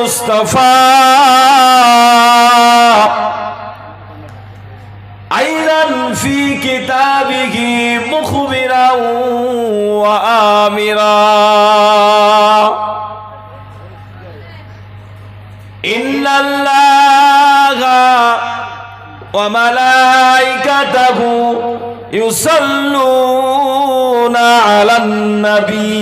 মুস্তাফা আইলান ফি কিতাবিহি মুখবিরাও ওয়া আমিরা ইন্নাল্লাহা ওয়া মালাইকাতাহু ইউসাল্লুনা আলান নবী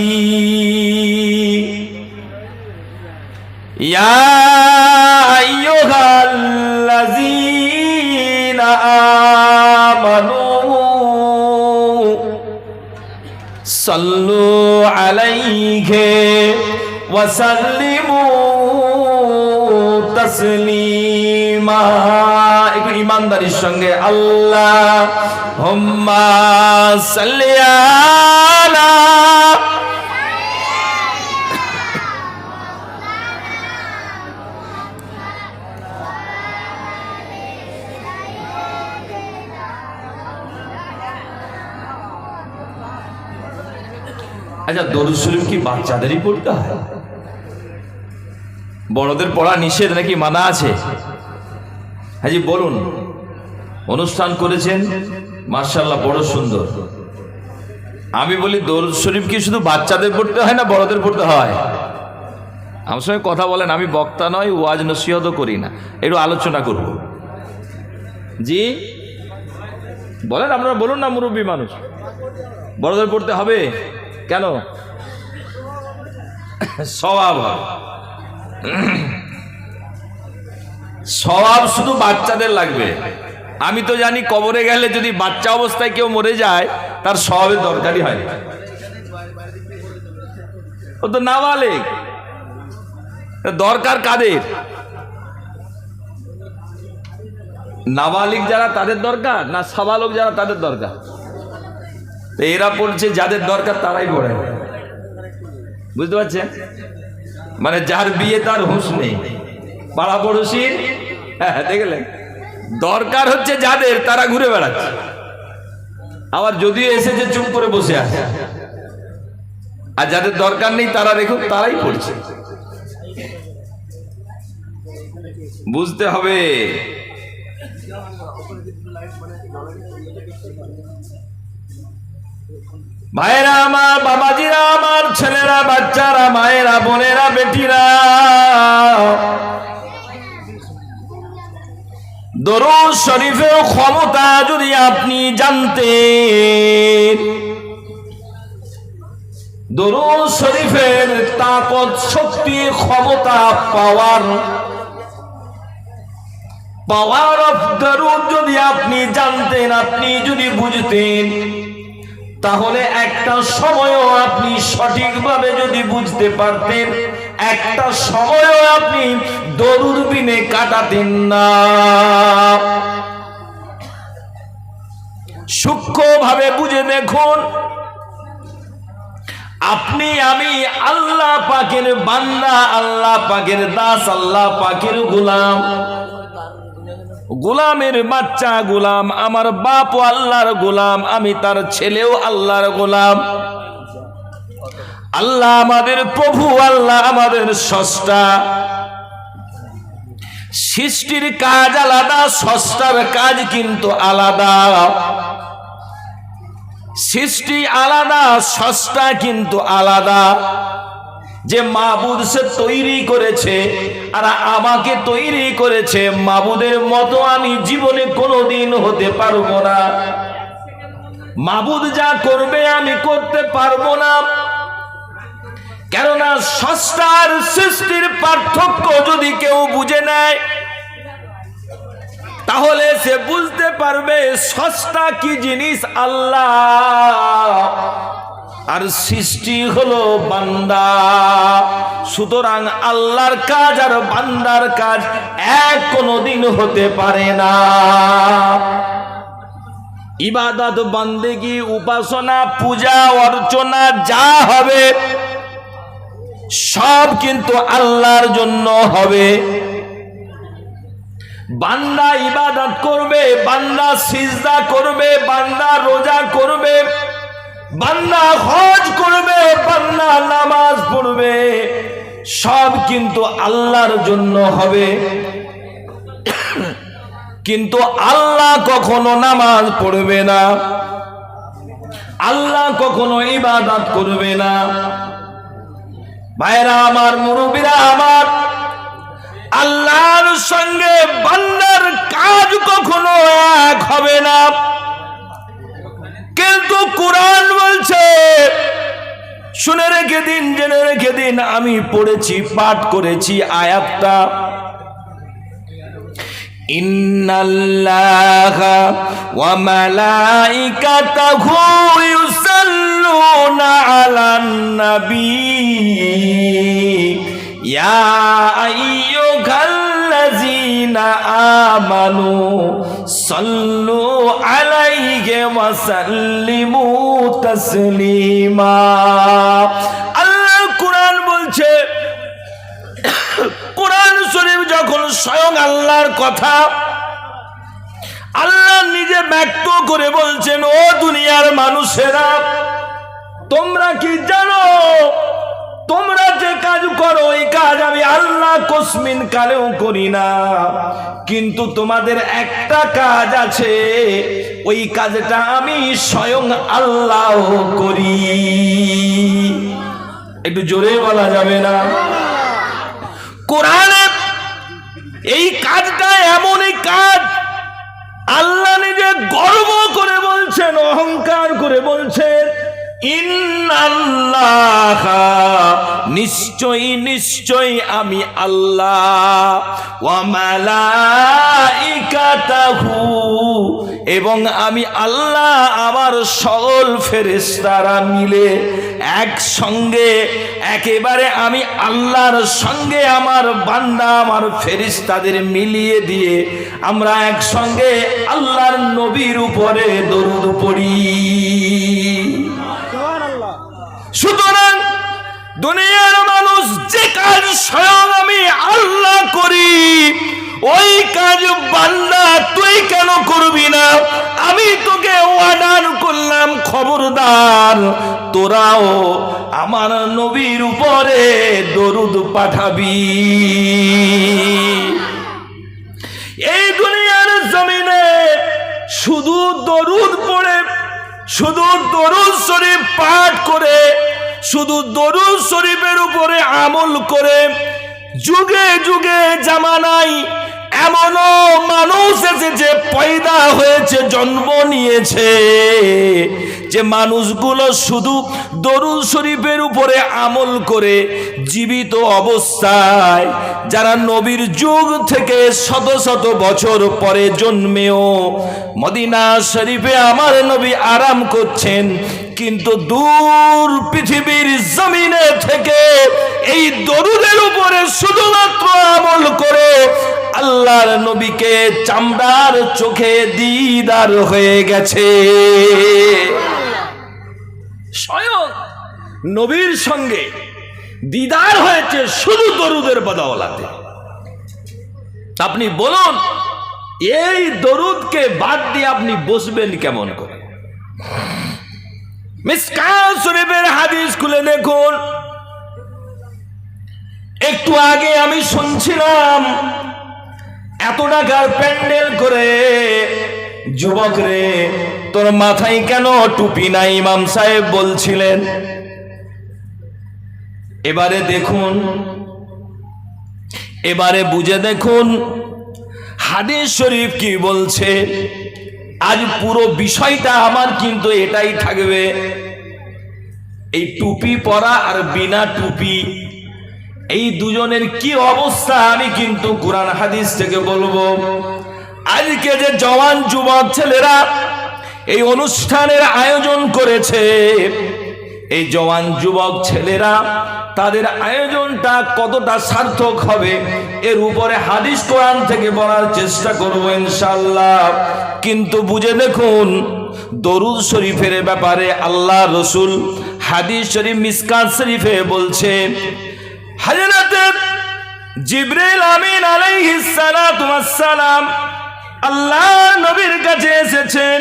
ইয়া আইয়ুহাল্লাযীনা আমানু সাল্লু আলাইহি ওয়া সাল্লিমু তাসলিমা। একটু ইমানদারির সঙ্গে আল্লাহুম্মা সাল্লি আলা আচ্ছা, দরুদ শরীফ কি বাচ্চাদেরই পড়তে হয়? বড়দের পড়া নিষেধ নাকি মানা আছে? হাজি বলুন। অনুষ্ঠান করেছেন মাশাআল্লাহ, বড় সুন্দর। আমি বলি দরুদ শরীফ কি শুধু বাচ্চাদের পড়তে হয় না বড়দের পড়তে হয়? আমার সঙ্গে কথা বলেন, আমি বক্তা নয়, ওয়াজ নসিহতও করি না, একটু আলোচনা করব। জি বলেন, আপনারা বলুন না, মুরব্বী মানুষ। বড়দের পড়তে হবে কেন? সওয়াব, সওয়াব শুধু বাচ্চাদের লাগবে। আমি তো জানি কবরে গেলে যদি বাচ্চা অবস্থায় কেউ মরে যায় তার সওয়াবের দরকারই হয় না। ও তো নাবালেগ, দরকার কাদের? নাবালিগ যারা তাদের দরকার না সাবালক যারা তাদের দরকার? তো এরা পড়ছে, যাদের দরকার তারাই পড়ে। বুঝতে পারছেন? মানে যার বিয়ে তার হুঁশ নেই, পাড়া পড়োশির দেখলেন দরকার হচ্ছে যাদের, তারা ঘুরে বেড়াচ্ছে। আবার যদিও এসেছে চুপ করে বসে আছে। আর যাদের দরকার নেই তারা দেখুন তারাই পড়ছে। বুঝতে হবে। ভাইরা আমার, বাবাজিরা আমার, ছেলেরা, বাচ্চারা, মায়েরা, বোনেরা, বেটিরা, দরুদ শরীফের ক্ষমতা যদি আপনি জানতেন, দরুদ শরীফের তাকত, শক্তি, ক্ষমতা, পাওয়ার অফ দরুদ যদি আপনি জানতেন, আপনি যদি বুঝতেন, তাহলে একটা সময়ও আপনি সঠিকভাবে যদি বুঝতে পারতেন, একটা সময়ও আপনি দরুদ বিনে কাটাতেন না। সূক্ষ্মভাবে বুঝে দেখুন, আপনি আমি আল্লাহ পাকের বান্দা, আল্লাহ পাকের দাস, আল্লাহ পাকের গোলাম, গোলামের বাচ্চা গোলাম। আমার বাপ আল্লাহর গোলাম, আমি তার ছেলেও আল্লাহর গোলাম। আল্লাহ আমাদের প্রভু, আল্লাহ আমাদের স্রষ্টা। সৃষ্টির কাজ আলাদা, স্রষ্টার কাজ কিন্তু আলাদা। সৃষ্টি আলাদা, স্রষ্টা কিন্তু আলাদা। যে মাবুদ সে তৈরি করেছে আর আমাকে তৈরি করেছে, মাবুদের মতো আমি জীবনে কোনোদিন হতে পারবো না। মাবুদ যা করবে আমি করতে পারবো না, কেননা স্রষ্টার সৃষ্টির পার্থক্য যদি কেউ বুঝে নেয় তাহলে সে বুঝতে পারবে স্রষ্টা কি জিনিস আল্লাহ, আর সৃষ্টি হলো বান্দা। সুতরাং আল্লাহর কাজ আর বান্দার কাজ এক কোনোদিন হতে পারে না। ইবাদত, বন্দেগী, উপাসনা, পূজা অর্চনা যা হবে সব কিন্তু আল্লাহর জন্য হবে। বান্দা ইবাদত করবে, বান্দা সিজদা করবে, বান্দা রোজা করবে, বান্দা হজ করবে, বান্দা নামাজ পড়বে, সব কিন্তু আল্লাহর জন্য হবে। কিন্তু আল্লাহ কখনো নামাজ পড়বে না, আল্লাহ কখনো ইবাদত করবে না। ভাইরা আমার, মুরব্বিরা আমার, আল্লাহর সঙ্গে বান্দার কাজ কখনো এক হবে না। কিন্তু কোরআন বলছে, শুনে রেখে দিন, জেনে রেখে দিন, আমি পড়েছি, পাঠ করেছি আয়াতটা, ইন্নাল্লাহা ওয়া মালাইকাতাহু ইউসাল্লুনা আলান নবী ইয়া আইয়ুহাল্লাযীনা আমানু সাল্লু আলাইহি ওয়া সাল্লিমু তাসলিমা। আল্লাহ কোরআন বলছে, কোরআন শরীফ যখন স্বয়ং আল্লাহর কথা, আল্লাহ নিজে ব্যক্ত করে বলছেন, ও দুনিয়ার মানুষেরা, তোমরা কি জানো তোমরা যে কাজ করো এই কাজ আমি আল্লাহ কোসমিন কালেও করি না, কিন্তু তোমাদের একটা কাজ আছে, ওই কাজটা আমি স্বয়ং আল্লাহ করি। একটু জোরে বলা যাবে না? কোরআনে এই কাজটা এমনই কাজ, আল্লাহ নিজে গর্ব করে বলছেন, অহংকার করে বলছেন, ইন্নাল্লাহা, নিশ্চয়ই নিশ্চয়ই আমি আল্লাহ, ওয়া মালাইকাতাহু, এবং আমি আল্লাহ আমার সকল ফেরেশতারা মিলে একসঙ্গে, একেবারে আমি আল্লাহর সঙ্গে আমার বান্দা আমার ফেরেশতাদের মিলিয়ে দিয়ে আমরা একসঙ্গে আল্লাহর নবীর উপরে দরুদ পড়ি। সুতরাং দুনিয়ার মানুষ যে কাজ স্বয়ং আমি আল্লাহ করি, ওই কাজ বান্দা তুই কেন করবি না? আমি তোকে ওয়ার্ডার করলাম, খবরদার তোরাও আমার নবীর উপরে দরুদ পাঠাবি। এই দুনিয়ার জমিনে শুধু দরুদ পড়ে, শুধু দরুদ শরীফ পাঠ করে, শুধু দরুদ শরীফের উপরে আমল করে যুগে যুগে জামানায় এমনও মানুষ এসেছে, পয়দা হয়েছে, জন্ম নিয়েছে, যে মানুষগুলো শুধু দরুদ শরীফের উপরে আমল করে জীবিত অবস্থায়, যারা নবীর যুগ থেকে শত শত বছর পরে জন্মেও মদিনা শরীফে আমার নবী আরাম করছেন, কিন্তু দূর পৃথিবীর জমিনে থেকে এই দরুদের উপরে শুধুমাত্র আমল করে আল্লাহর নবীকে চামড়ার চোখে দিদার হয়ে গেছে। স্বয়ং নবীর সঙ্গে দিদার হয়েছে শুধু দরুদের বদৌলতে। আপনি বলুন, এই দরুদকে বাদ দিয়ে আপনি বসবেন কেমন করে? মিসকাত শরীফের হাদিস খুলে দেখুন। একটু আগে আমি শুনছিলাম, এত টাকার প্যান্ডেল করে, যুবক রে তোর মাথায় কেন টুপি নাই? ইমাম সাহেব বলছিলেন। এবারে দেখুন, এবারে বুঝে দেখুন হাদিস শরীফ কি বলছে। আজ পুরো বিষয়টা আমার কিন্তু এটাই থাকবে, এই টুপি পরা আর বিনা টুপি, এই দুজনের কি অবস্থা আমি কিন্তু কুরআন হাদিস থেকে বলবো। আজকে যে জওয়ান যুবক ছেলেরা এই অনুষ্ঠানের আয়োজন করেছে, এই জওয়ান যুবক ছেলেরা তাদের আয়োজনটা কতটা সার্থক হবে এর উপরে হাদিস কোরআন থেকে বলার চেষ্টা করব ইনশাআল্লাহ। কিন্তু বুঝে দেখুন, দরুদ শরীফের ব্যাপারে আল্লাহ রসুল হাদিস শরীফ মিসকাত শরীফে বলছে, হযরত জিবরিল আমিন আলাইহিস সালাতু ওয়াস সালাম আল্লাহর নবীর কাছে এসেছেন।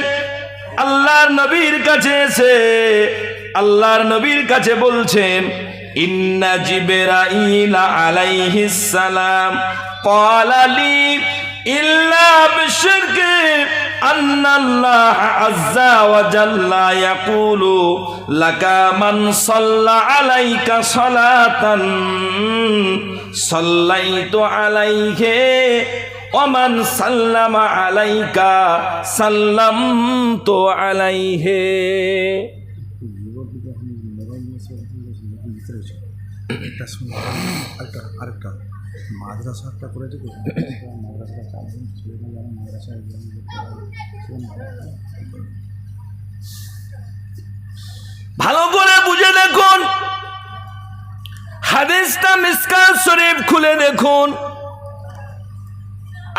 আল্লাহর নবীর কাছে এসে আল্লাহর নবীর কাছে বলছেন, ইন্না জিবরাইল আলাইহিস সালাম ক্বালা লি ইল্লা বিশরকি আন্নাল্লাহ আযজা ওয়া জাল্লা ইয়াকুলু লাকা মান সাল্লা আলাইকা সালাতান সাল্লাইতু আলাইহি ওয়া মান সাল্লামা আলাইকা সাল্লামতু আলাইহি। আরেকটা মাদ্রাসা একটা করে দিত, মাদ্রাসাটা চারজন ছেলে যারা মাদ্রাসায় ভালো করে বুঝে দেখুন, হাদিসটা মিসকাত শরীফ খুলে দেখুন।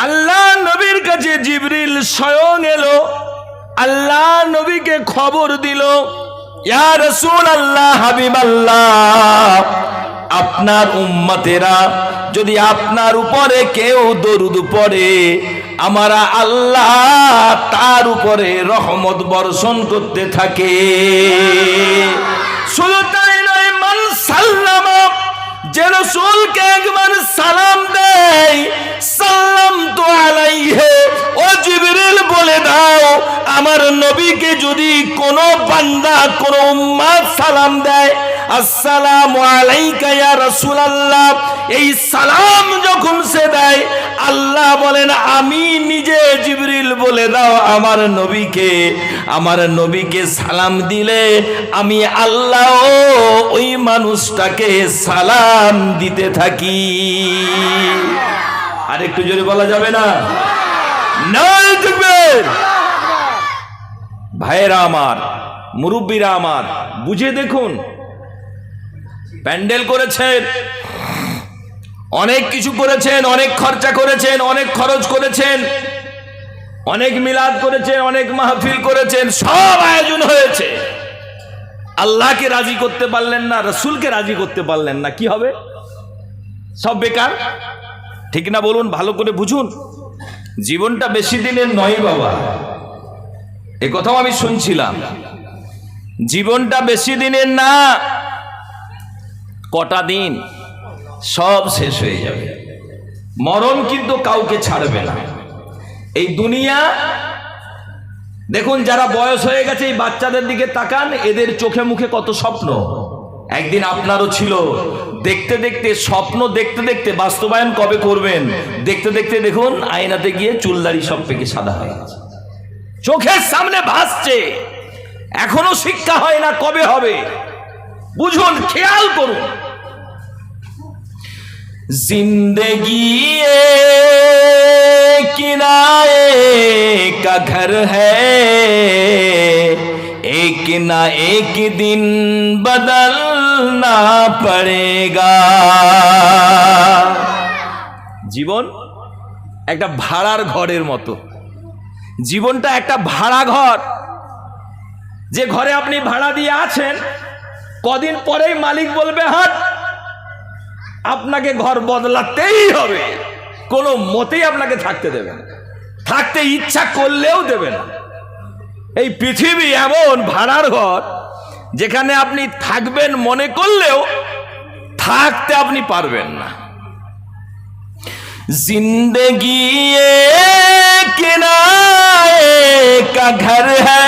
আল্লাহ নবীর কাছে জিবরিল স্বয়ং এলো, আল্লাহ নবীকে খবর দিল, ইয়া রাসূলুল্লাহ, হাবিবাল্লাহ, আপনার উম্মতেরা যদি আপনার উপরে কেউ দরুদ পড়ে, আমরা আল্লাহ তার উপরে রহমত বর্ষণ করতে থাকে। শুধু তাই নয়, মান সাল্লামা, যে রাসূলকে একবার সালাম দেয়, সাল্লামতু আলাইহি, ও জিবরিল বলে দাও আমার নবীকে যদি কোনো বান্দা কোনো উম্মত সালাম দেয়, আসসালামু আলাইকা ইয়া রাসূলুল্লাহ, এই সালাম যখন সে দেয়, আল্লাহ বলেন আমি নিজে জিবরিল বলে দাও আমার নবীকে সালাম দিলে আমি আল্লাহ ওই মানুষটাকে সালাম দিতে থাকি। আর একটু জোরে বলা যাবে না? নারে তাকবীর! ভাইয়েরা আমার, মুরব্বীরা আমার, বুঝে দেখুন, প্যান্ডেল করেছেন, অনেক কিছু করেছেন, অনেক খরচা করেছেন, অনেক খরচ করেছেন, অনেক মিলাদ করেছেন, অনেক মাহফিল করেছেন, সব আয়োজন হয়েছে, আল্লাহকে রাজি করতে পারলেন না, রাসূলকে রাজি করতে পারলেন না, কি হবে? সব বেকার, ঠিক না বলুন? ভালো করে বুঝুন, জীবনটা বেশি দিনের নয় বাবা, এ কথাও আমি শুনছিলাম, জীবনটা বেশি দিনের না, কটা দিন সব শেষ হয়ে যাবে। মরণ কিন্তু কাউকে ছাড়বে না। এই দুনিয়া দেখুন, যারা বয়স হয়ে গেছে এই বাচ্চাদের দিকে তাকান, এদের চোখে মুখে কত স্বপ্ন। একদিন আপনারও ছিল, দেখতে দেখতে স্বপ্ন দেখতে দেখতে বাস্তবায়ন কবে করবেন, দেখতে দেখতে দেখুন আয়নাতে গিয়ে চুলদাড়ি সব পেকে সাদা হয়ে গেছে, চোখের সামনে ভাসছে, এখনো শিক্ষা হয় না, কবে হবে? বুঝুন, খেয়াল করুন। जिंदगी एक किराए का घर है, एक ना एक दिन बदलना पड़ेगा। জীবন একটা ভাড়ার ঘরের মতো, জীবনটা একটা ভাড়া ঘর, যে ঘরে আপনি ভাড়া দিয়ে আছেন, কদিন পরেই মালিক বলবে হাট, আপনাকে ঘর বদলাতেই হবে, কোনো মতেই আপনাকে থাকতে দেবে না, থাকতে ইচ্ছা করলেও দেবে না। এই পৃথিবী এমন ভাড়ার ঘর, যেখানে আপনি থাকবেন মনে করলেও থাকতে আপনি পারবেন না। जिंदगी एक किराए का घर है,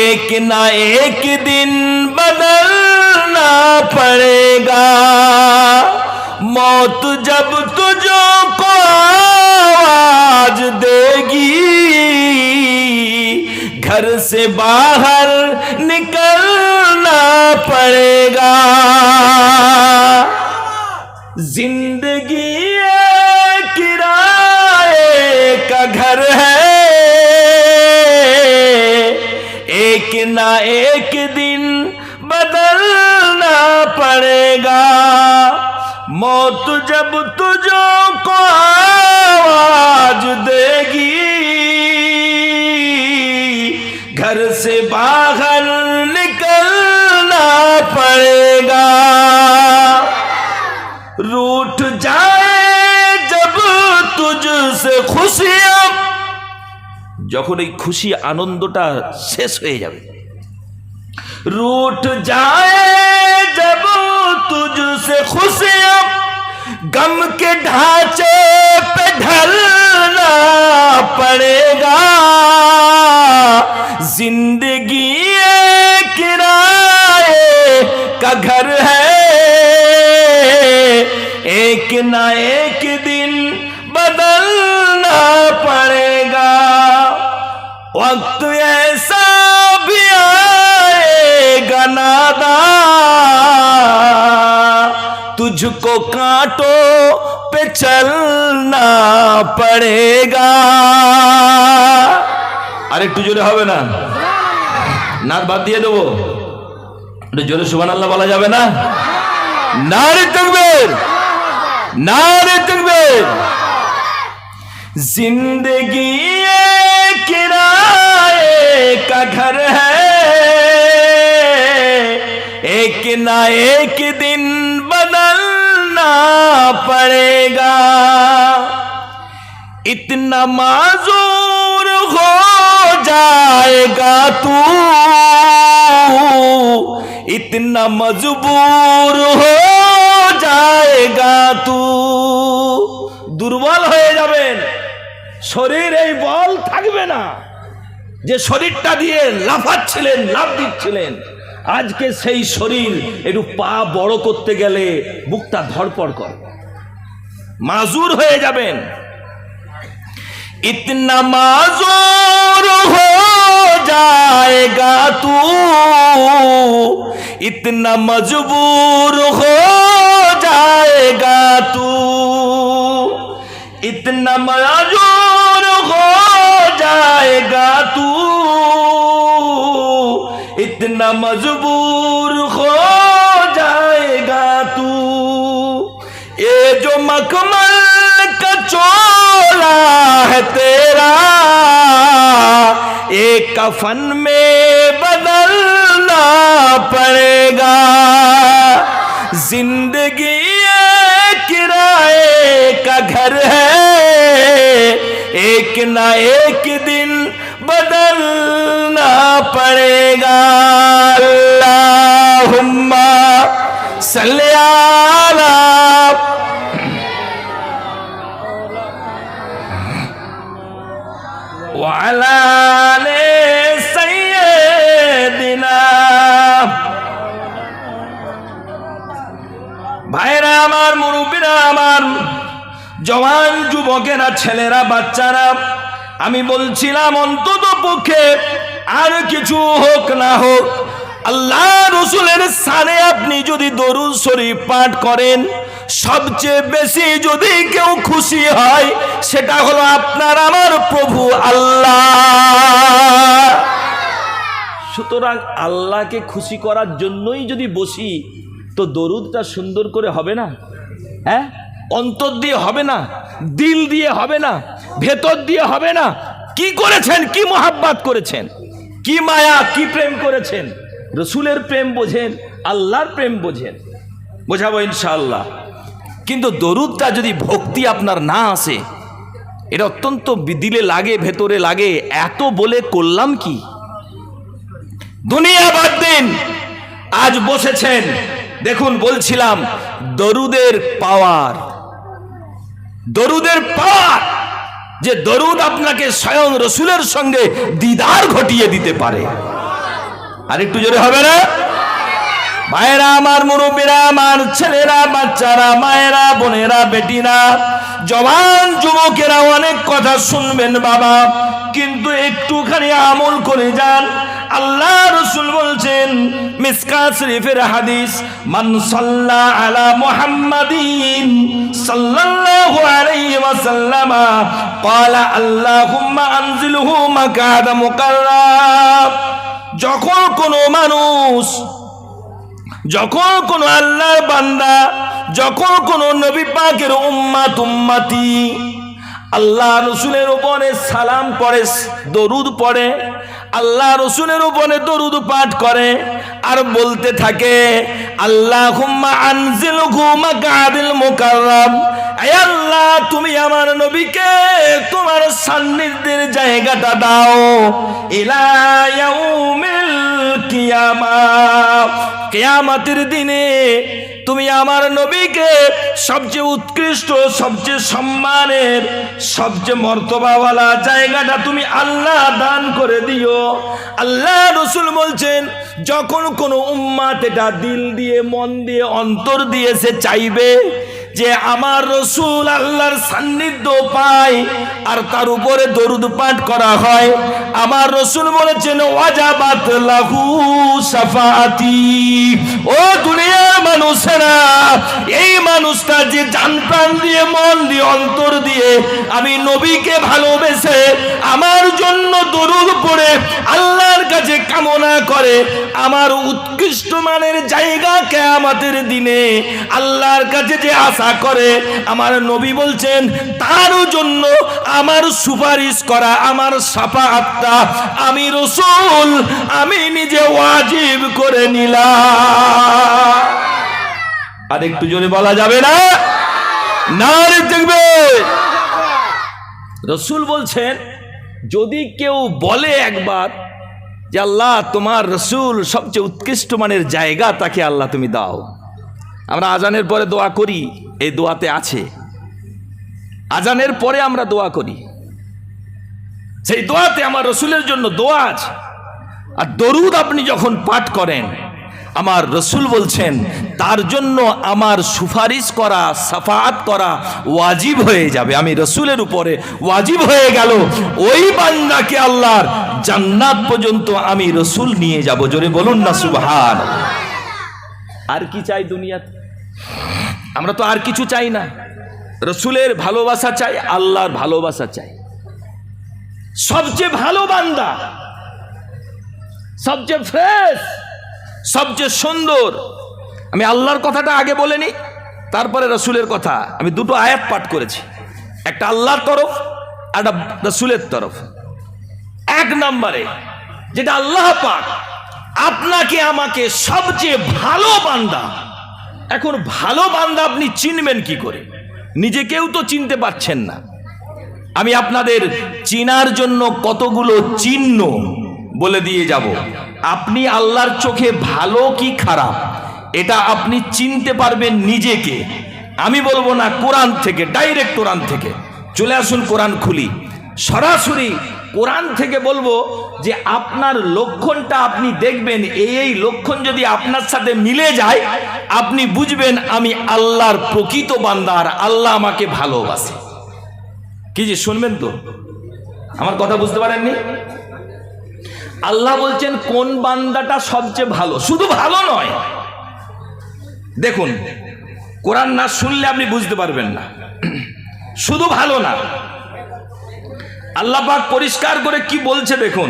एक ना एक दिन बदलना पड़ेगा। मौत जब तुझको आवाज देगी, घर से बाहर निकलना पड़ेगा। जिंदगी एक किराए का घर है, एक ना एक दिन बदलना पड़ेगा। मौत जब तुझको आवाज देगी, घर से बाहर निकलना पड़ेगा। रूठ जाए जब तुझसे खुशियां, যখন এই খুশি আনন্দটা শেষ হয়ে যাবে, रूठ जाए जब तुझसे खुशियां, गम के ढांचे पे ढलना पड़ेगा। जिंदगी एक किराए का घर है, एक ना एक दिन बदलना पड़ेगा। वक्त ऐसा भी आएगा नादा, तुझको कांटों पे चलना पड़ेगा। अरे একটু জোরে হবে না? নাচ বাদ দিয়ে দেবো? একটু জোরে সুবহানাল্লাহ বলা যাবে না? নারে তাকবীর, नारे तकबीर। जिंदगी एक किराए का घर है, एक ना एक दिन बदलना पड़ेगा। इतना माजूर हो जाएगा तू, इतना मजबूर हो जाएगा तू। দুর্বল হয়ে যাবেন, শরীর এই বল থাকবে না যে শরীরটা দিয়ে লাফাচ্ছিলেন, লাফ দিচ্ছিলেন। আজকে সেই শরীর একটু পা বড় করতে গেলে বুকটা ধড়পড় করে, মাজুর হয়ে যাবেন। इतना माजूर हो जाएगा तू, इतना मजबूर हो जाएगा तू, इतना मजबूर हो जाएगा तू, इतना मजबूर हो जाएगा तू। ये जो मखमल का चोला है तेरा, एक कफन में बदलना पड़ेगा। जिंदगी एक किराए का घर है, एक ना एक दिन बदलना पड़ेगा। अल्लाहुम्मा सल्ली अला वाला ले सैयदिना। ভাইরা আমার, মুরব্বীরা আমার, জওয়ান যুবকেরা, ছেলেরা, বাচ্চারা, আমি বলছিলাম অন্তত পক্ষে আর কিছু হোক না হোক, আল্লাহ রসুলের শানে আপনি যদি দরুদ শরীফ পাঠ করেন, সবচেয়ে বেশি যদি কেউ খুশি হয় সেটা হলো আপনার আমার প্রভু আল্লাহ। সুতরাং আল্লাহকে খুশি করার জন্যই যদি বসি তো দরুদটা সুন্দর করে হবে না? হ্যাঁ, অন্তর দিয়ে হবে না, দিল দিয়ে হবে না, ভেতর দিয়ে হবে না। কি করেছেন, কি মোহাব্বত করেছেন, কি মায়া, কি প্রেম করেছেন? রসুলের প্রেম বোঝেন, আল্লাহর প্রেম বোঝেন, বোঝাবো ইনশাআল্লাহ। কিন্তু দরুদটা যদি ভক্তি আপনার না আসে, এটা অত্যন্ত দিলে লাগে, ভেতরে লাগে, এত বলে করলাম কি? দুনিয়া বাদ দিন, আজ বসেছেন দেখুন, বলছিলাম দরুদের পাওয়ার, দরুদের পাওয়ার, যে দরুদ আপনাকে স্বয়ং রসুলের সঙ্গে দিদার ঘটিয়ে দিতে পারে। আর একটু জোরে হবে না? ভাইরা আমার, মুরব্বীরা আমার, ছেলেরা, বাচ্চারা, মায়েরা, বোনেরা, বেটিরা, জওয়ান যুবকেরা, অনেক কথা শুনবেন বাবা, কিন্তু একটুখানি আমল করে যান। আল্লাহ রসুল বলছেন, মিসকাত শরীফের হাদিস, মান সাল্লা আলা মুহাম্মাদিন সাল্লাল্লাহু আলাইহি ওয়াসাল্লাম ক্বালা আল্লাহুম্মা আনজিলহু মাকাদা মুকাররাম। যখন কোনো মানুষ, যখন কোনো আল্লাহর বান্দা, যখন কোনো নবী পাকের উম্মতি আল্লাহ রসুলের উপরে সালাম পড়ে, দরুদ পড়ে, আল্লাহ রসুলের উপরে দরুদ পাঠ করে, আর বলতে থাকে, আল্লাহুম্মা আনজিলহু মাকআদিল মুকাররম, হে আল্লাহ তুমি আমার নবীকে তোমার সান্নিধ্যের জায়গাটা দাও, ইলা ইয়াউমিল কিয়ামাহ, কিয়ামতের দিনে তুমি আমার নবীকে সবচেয়ে উৎকৃষ্ট, সবচেয়ে সম্মানের, সবচেয়ে মর্তবাওয়ালা জায়গাটা তুমি আল্লাহ দান করে দিও। আল্লাহ রসুল বলছেন, যখন কোনো উম্মাত এটা দিল দিয়ে, মন দিয়ে, অন্তর দিয়ে সে চাইবে যে আমার রসুল আল্লাহর সান্নিধ্য পায় আর তার উপরে দরুদ পাঠ করা হয়, আমার রসুল বলেছেন ওয়াজাবাত লাহু শাফাআতি। ও দুনিয়ার মানুষেরা, এই মানুষটা যে জান প্রাণ দিয়ে, মন দিয়ে, অন্তর দিয়ে আমি নবীকে ভালোবেসে আমার জন্য দরুদ পড়ে আল্লাহর কাছে কামনা করে, আমার উৎকৃষ্ট মানের জায়গা কিয়ামতের দিনে আল্লাহর কাছে যে আশা করে, আমার নবী বলছেন তার জন্য আমার সুপারিশ করা, আমার শাফাআতটা আমি রাসূল আমি নিজে ওয়াজিব করে নিলাম। আর একটু জোরে বলা যাবে না? নারে তাকবীর। রাসূল বলছেন, যদি কেউ বলে একবার যে আল্লাহ তোমার রাসূল সবচেয়ে উৎকৃষ্ট মানের জায়গা তাকে আল্লাহ তুমি দাও। আমরা আজানের পরে দোয়া করি, এই দোয়াতে আছে, আজানের পরে আমরা দোয়া করি, সেই দোয়াতে আমার রসুলের জন্য দোয়া আছে। আর দরুদ আপনি যখন পাঠ করেন, আমার রসুল বলছেন তার জন্য আমার সুপারিশ করা, শাফাআত করা ওয়াজিব হয়ে যাবে। আমি রসুলের উপরে ওয়াজিব হয়ে গেল, ওই বান্দাকে আল্লাহর জান্নাত পর্যন্ত আমি রসুল নিয়ে যাব। জোরে বলুন না সুবহান। আর কি চাই দুনিয়াতে? আমরা তো আর কিছু চাই না, রসুলের ভালোবাসা চাই, আল্লাহর ভালোবাসা চাই। সবচেয়ে ভালো বান্দা, সবচেয়ে ফ্রেশ, সবচেয়ে সুন্দর, আমি আল্লাহর কথাটা আগে বলেনি, তারপরে রসুলের কথা। আমি দুটো আয়াত পাঠ করেছি, একটা আল্লাহর তরফ, একটা রসুলের তরফ। এক নম্বরে যেটা আল্লাহ পাক আপনাকে আমাকে সবচেয়ে ভালো বান্দা। এখন ভালো বান্দা আপনি চিনবেন কি করে? নিজেকেও তো চিনতে পারছেন না। আমি আপনাদের চিনার জন্য কতগুলো চিহ্ন বলে দিয়ে যাব। আপনি আল্লাহর চোখে ভালো কি খারাপ এটা আপনি চিনতে পারবেন নিজেকে। আমি বলবো না কোরআন থেকে, ডাইরেক্ট কোরআন থেকে। চলে আসুন কোরআন খুলি, সরাসরি কোরআন থেকে বলবো যে আপনার লক্ষণটা আপনি দেখবেন, এই লক্ষণ যদি আপনার সাথে মিলে যায় আপনি বুঝবেন আমি আল্লাহর প্রকৃত বান্দা আর আল্লাহ আমাকে ভালোবাসে। কি যে শুনবেন তো? আমার কথা বুঝতে পারেননি? আল্লাহ বলছেন কোন বান্দাটা সবচেয়ে ভালো, শুধু ভালো নয়। দেখুন, কোরআন না শুনলে আপনি বুঝতে পারবেন না। শুধু ভালো না, আল্লাহ পাক পরিষ্কার করে কি বলছে দেখুন।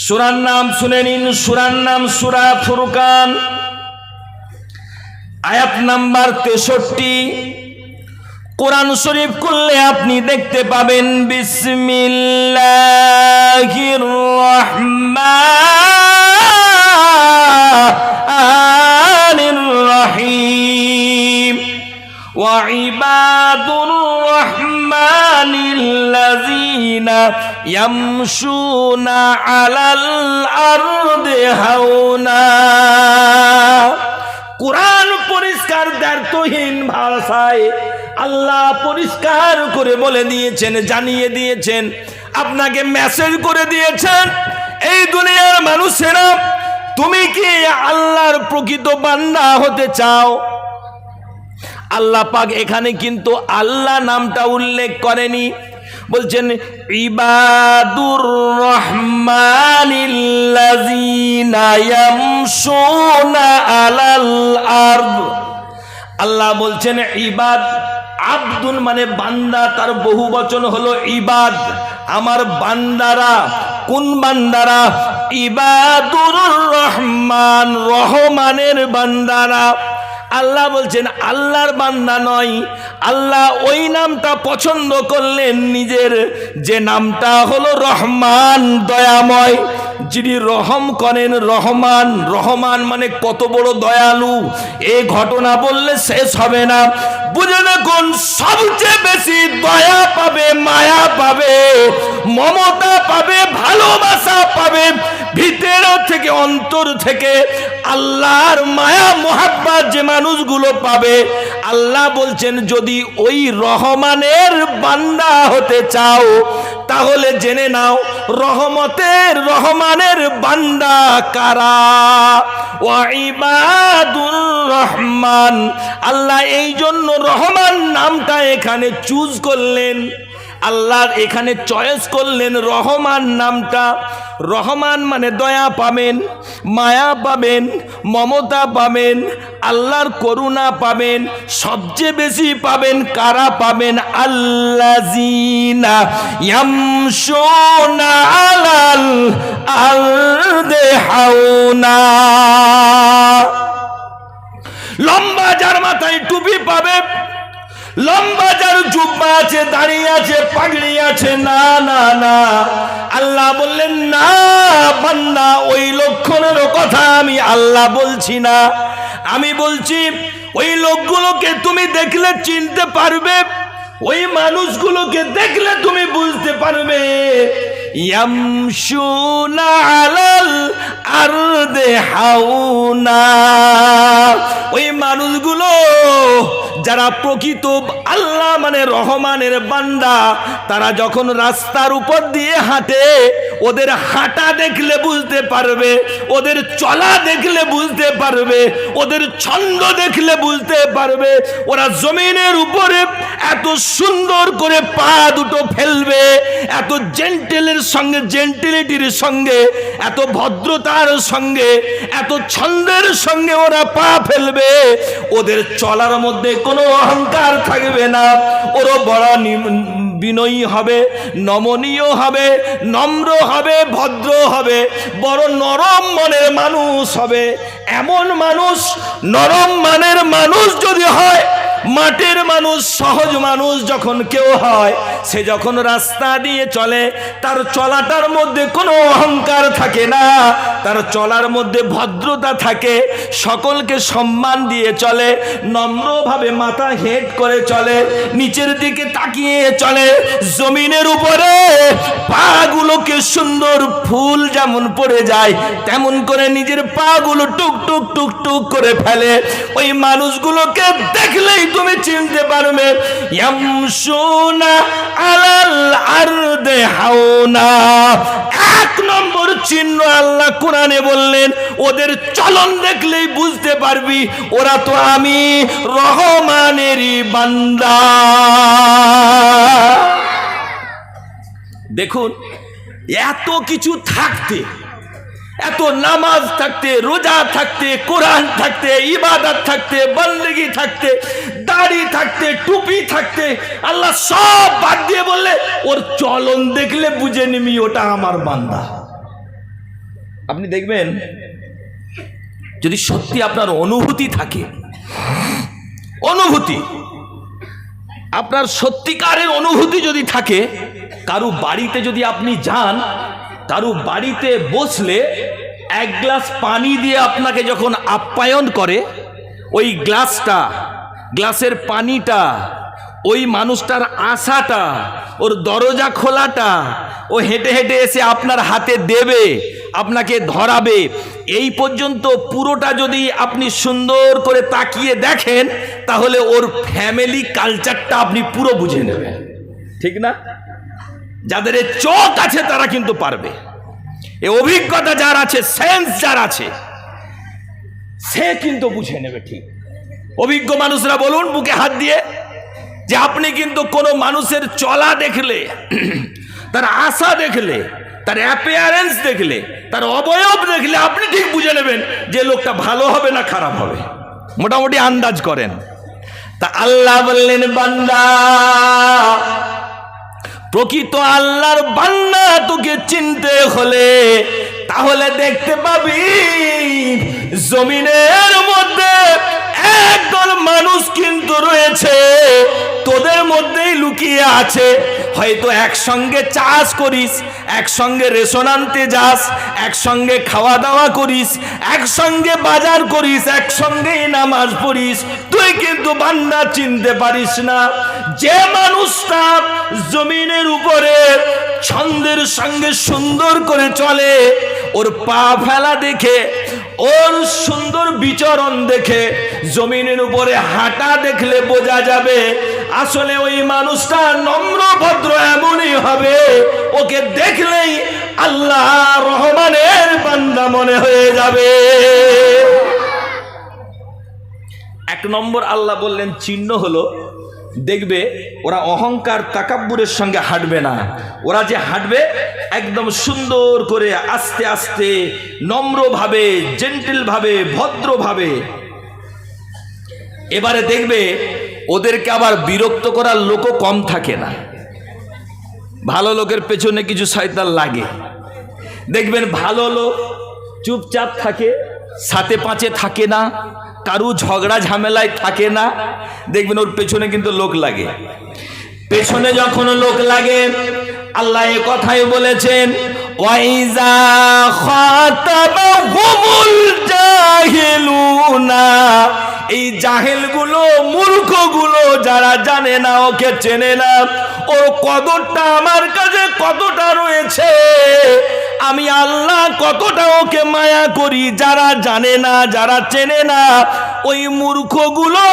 সূরার নাম শুনে নিন, সূরার নাম সূরা ফুরকান, আয়াত নাম্বার 63। কোরআন শরীফ খুললে আপনি দেখতে পাবেন বিসমিল্লাহির রহমানির রহিম। ওয়া ইবাদুর রহমানিল্লাযীনা ইয়ামশুনা আলাল আরদি হাওনা। কোরআন পরিষ্কার দ্ব্যর্থহীন ভাষায় আল্লাহ পরিষ্কার করে বলে দিয়েছেন, জানিয়ে দিয়েছেন, আপনাকে মেসেজ করে দিয়েছেন, এই দুনিয়ার মানুষেরা তুমি কি আল্লাহর প্রকৃত বান্দা হতে চাও? আল্লাহ পাক এখানে কিন্তু আল্লাহ নামটা উল্লেখ করেনি, বলছেন ইবাদুর রহমানিল্লাযীনা ইয়ামশুনা আলাল আরদ। আল্লাহ বলছেন ইবাদ, আব্দুন মানে বান্দা, তার বহু বচন হলো ইবাদ। আমার বান্দারা, কোন বান্দারা? ইবাদুর রহমান, রহমানের বান্দারা। আল্লাহ বলছেন আল্লাহর বান্দা নয়, আল্লাহ ওই নামটা পছন্দ করলেন নিজের, যে নামটা হলো রহমান, দয়াময়, যিনি রহম করেন, রহমান। রহমান মানে কত বড় দয়ালু, এই ঘটনা বললে শেষ হবে না। বুঝে দেখুন, সবচেয়ে বেশি দয়া পাবে, মায়া পাবে, মমতা পাবে, ভালোবাসা পাবে, ভিতর থেকে, অন্তর থেকে আল্লাহর মায়া মোহাব্বত যে মানুষগুলো পাবে, আল্লাহ বলছেন যদি ওই রহমানের বান্দা হতে চাও তাহলে জেনে নাও রহমানের বান্দা কারা। ওয়া ইবাদুর রহমান, আল্লাহ এই জন্য রহমান নামটা এখানে চুজ করলেন, আল্লাহ এখানে চয়েস করলেন রহমান নামটা। রহমান মানে দয়া পাবেন, মায়া পাবেন, মমতা পাবেন, আল্লাহর করুণা পাবেন। সবচেয়ে বেশি পাবেন কারা পাবেন? আল্লাযীনা ইয়ামশুনা আলাল আরদি হাওনা। লম্বা যার মাথায় টুপি পাবে, লম্বা যার জুব্বা আছে, দাঁড়িয়ে আছে, পাগড়ি আছে, না না না, আল্লাহ বললেন না বান্দা, ওই লক্ষণেরও কথা আমি আল্লাহ বলছি না। আমি বলছি ওই লোকগুলোকে তুমি দেখলে চিনতে পারবে, ওই মানুষগুলোকে দেখলে তুমি বুঝতে পারবে। ইয়ামশুনা আলাল আরদি হাওনা, ওই মানুষগুলো যারা প্রকৃত আল্লাহ মানে রহমানের বান্দা, তারা যখন রাস্তার উপর দিয়ে হাঁটে, ওদের হাঁটা দেখলে বুঝতে পারবে, ওদের চলা দেখলে বুঝতে পারবে, ওদের ছন্দ দেখলে বুঝতে পারবে। ওরা জমিনের উপরে এত সুন্দর করে পা দুটো ফেলবে, এত জেন্টেলের সঙ্গে, জেন্টিলিটির সঙ্গে, এত ভদ্রতার সঙ্গে, এত ছন্দের সঙ্গে ওরা পা ফেলবে। ওদের চলার মধ্যে কোনো অহংকার থাকবে না, ওরা বড় বিনয়ী হবে, নমনীয় হবে, নম্র হবে, ভদ্র হবে, বড় নরম মনের মানুষ হবে। এমন মানুষ, নরম মনের মানুষ যদি হয়, মাটির মানুষ, সহজ মানুষ যখন কেউ হয়, সে যখন রাস্তা দিয়ে চলে, তার চলাটার মধ্যে কোনো অহংকার থাকে না, তার চলার মধ্যে ভদ্রতা থাকে, সকলকে সম্মান দিয়ে চলে, নম্রভাবে মাথা হেঁট করে চলে, নিচের দিকে তাকিয়ে চলে, জমিনের উপরে পাগুলোকে সুন্দর ফুল যেমন পড়ে যায় তেমন করে নিজের পাগুলো টুক টুক টুক টুক করে ফেলে। ওই মানুষগুলোকে দেখলেই তুমি চিনতে পারবে। ইয়ামশুনা আলাল আরদি হাওনা, এক নম্বর চিহ্ন আল্লাহ কোরআনে বললেন, ওদের চলন দেখলেই বুঝতে পারবি ওরা তো আমি রহমানেরই বান্দা। দেখুন, এত কিছু থাকতে, এত নামাজ থাকতে, রোজা থাকতে, কোরআন থাকতে, ইবাদত থাকতে, বন্দেগী থাকতে, দাড়ি থাকতে, টুপি থাকতে, আল্লাহ সব বাদ দিয়ে বললে ওর চলন দেখলে বুঝে নিবি ওটা আমার বান্দা। আপনি দেখবেন, যদি সত্যি আপনার অনুভূতি থাকে, অনুভূতি, আপনার সত্যিকারের অনুভূতি যদি থাকে, কারু বাড়িতে যদি আপনি যান, কারু বাড়িতে বসলে এক গ্লাস পানি দিয়ে আপনাকে যখন আপ্যায়ন করে, ওই গ্লাসটা, গ্লাসের পানিটা, ওই মানুষটার আশাটা, ওর দরজা খোলাটা, ও হেঁটে হেঁটে এসে আপনার হাতে দেবে, আপনাকে ধরাবে, এই পর্যন্ত পুরোটা যদি আপনি সুন্দর করে তাকিয়ে দেখেন, তাহলে ওর ফ্যামিলি কালচারটা আপনি পুরো বুঝে নেবেন, ঠিক না? যাদের চোখ আছে তারা কিন্তু পারবে, এ অভিজ্ঞতা যার আছে, সেন্স যার আছে, সে কিন্তু বুঝে নেবে। ঠিক অভিজ্ঞ মানুষরা বলুন বুকে হাত দিয়ে যে আপনি কিন্তু কোনো মানুষের চলা দেখলে, তার আশা দেখলে, তার অ্যাপিয়ারেন্স দেখলে, তার অবয়ব দেখলে আপনি ঠিক বুঝে নেবেন যে লোকটা ভালো হবে না খারাপ হবে, মোটামুটি আন্দাজ করেন। তা আল্লাহ বললেন, বান্দা, প্রকৃত আল্লাহর বান্দা তোকে চিনতে হলে তাহলে দেখতে পাবি জমিনের মধ্যে একদল মানুষ কিন্তু রয়েছে, তোদের মধ্যেই লুকিয়ে আছে। হয়তো একসঙ্গে চাষ করিস, একসঙ্গে রেশন আনতে যাস, একসঙ্গে খাওয়া দাওয়া করিস, একসঙ্গে বাজার করিস, একসঙ্গেই নামাজ পড়িস, তুই কিন্তু বান্দা চিনতে পারিস না। যে মানুষটা জমিনের উপরে ছন্দের সঙ্গে সুন্দর করে চলে, ওর পা ফেলা দেখে, ওর সুন্দর বিচরণ দেখে, জমিনের উপরে হাঁটা দেখলে বোঝা যাবে আসলে ওই মানুষটা নম্র ভদ্র এমনই হবে, ওকে দেখলেই আল্লাহ রহমানের বান্দা মনে হয়ে যাবে। এক নম্বর আল্লাহ বললেন চিহ্ন হলো, দেখবে ওরা অহংকার তাকাব্বুরের সঙ্গে হাঁটবে না, ওরা যে হাঁটবে একদম সুন্দর করে আস্তে আস্তে নম্রভাবে, জেন্টেল ভাবে, ভদ্রভাবে। এবারে দেখবে ওদেরকে আবার বিরক্ত করার লোকও কম থাকে না। ভালো লোকের পেছনে কিছু শয়তান লাগে, দেখবেন ভালো লোক চুপচাপ থাকে, সাথে পাঁচে থাকে না, কারু ঝগড়া ঝামেলায় থাকে না, দেখবেন ওর পেছনে কিন্তু লোক লাগে। পেছনে যখন লোক লাগে, আল্লাহ এ কথাই বলেছেন, ওয়াইজা খাতাবাহুমুল জাহিলুনা, এই জাহেলগুলো, মূর্খগুলো, যারা জানে না, ওকে চেনে না, ওর কদরটা আমার কাছে কতটা রয়েছে, আমি আল্লাহ কতটা ওকে মায়া করি, যারা জানে না, যারা চেনে না, ওই মূর্খগুলো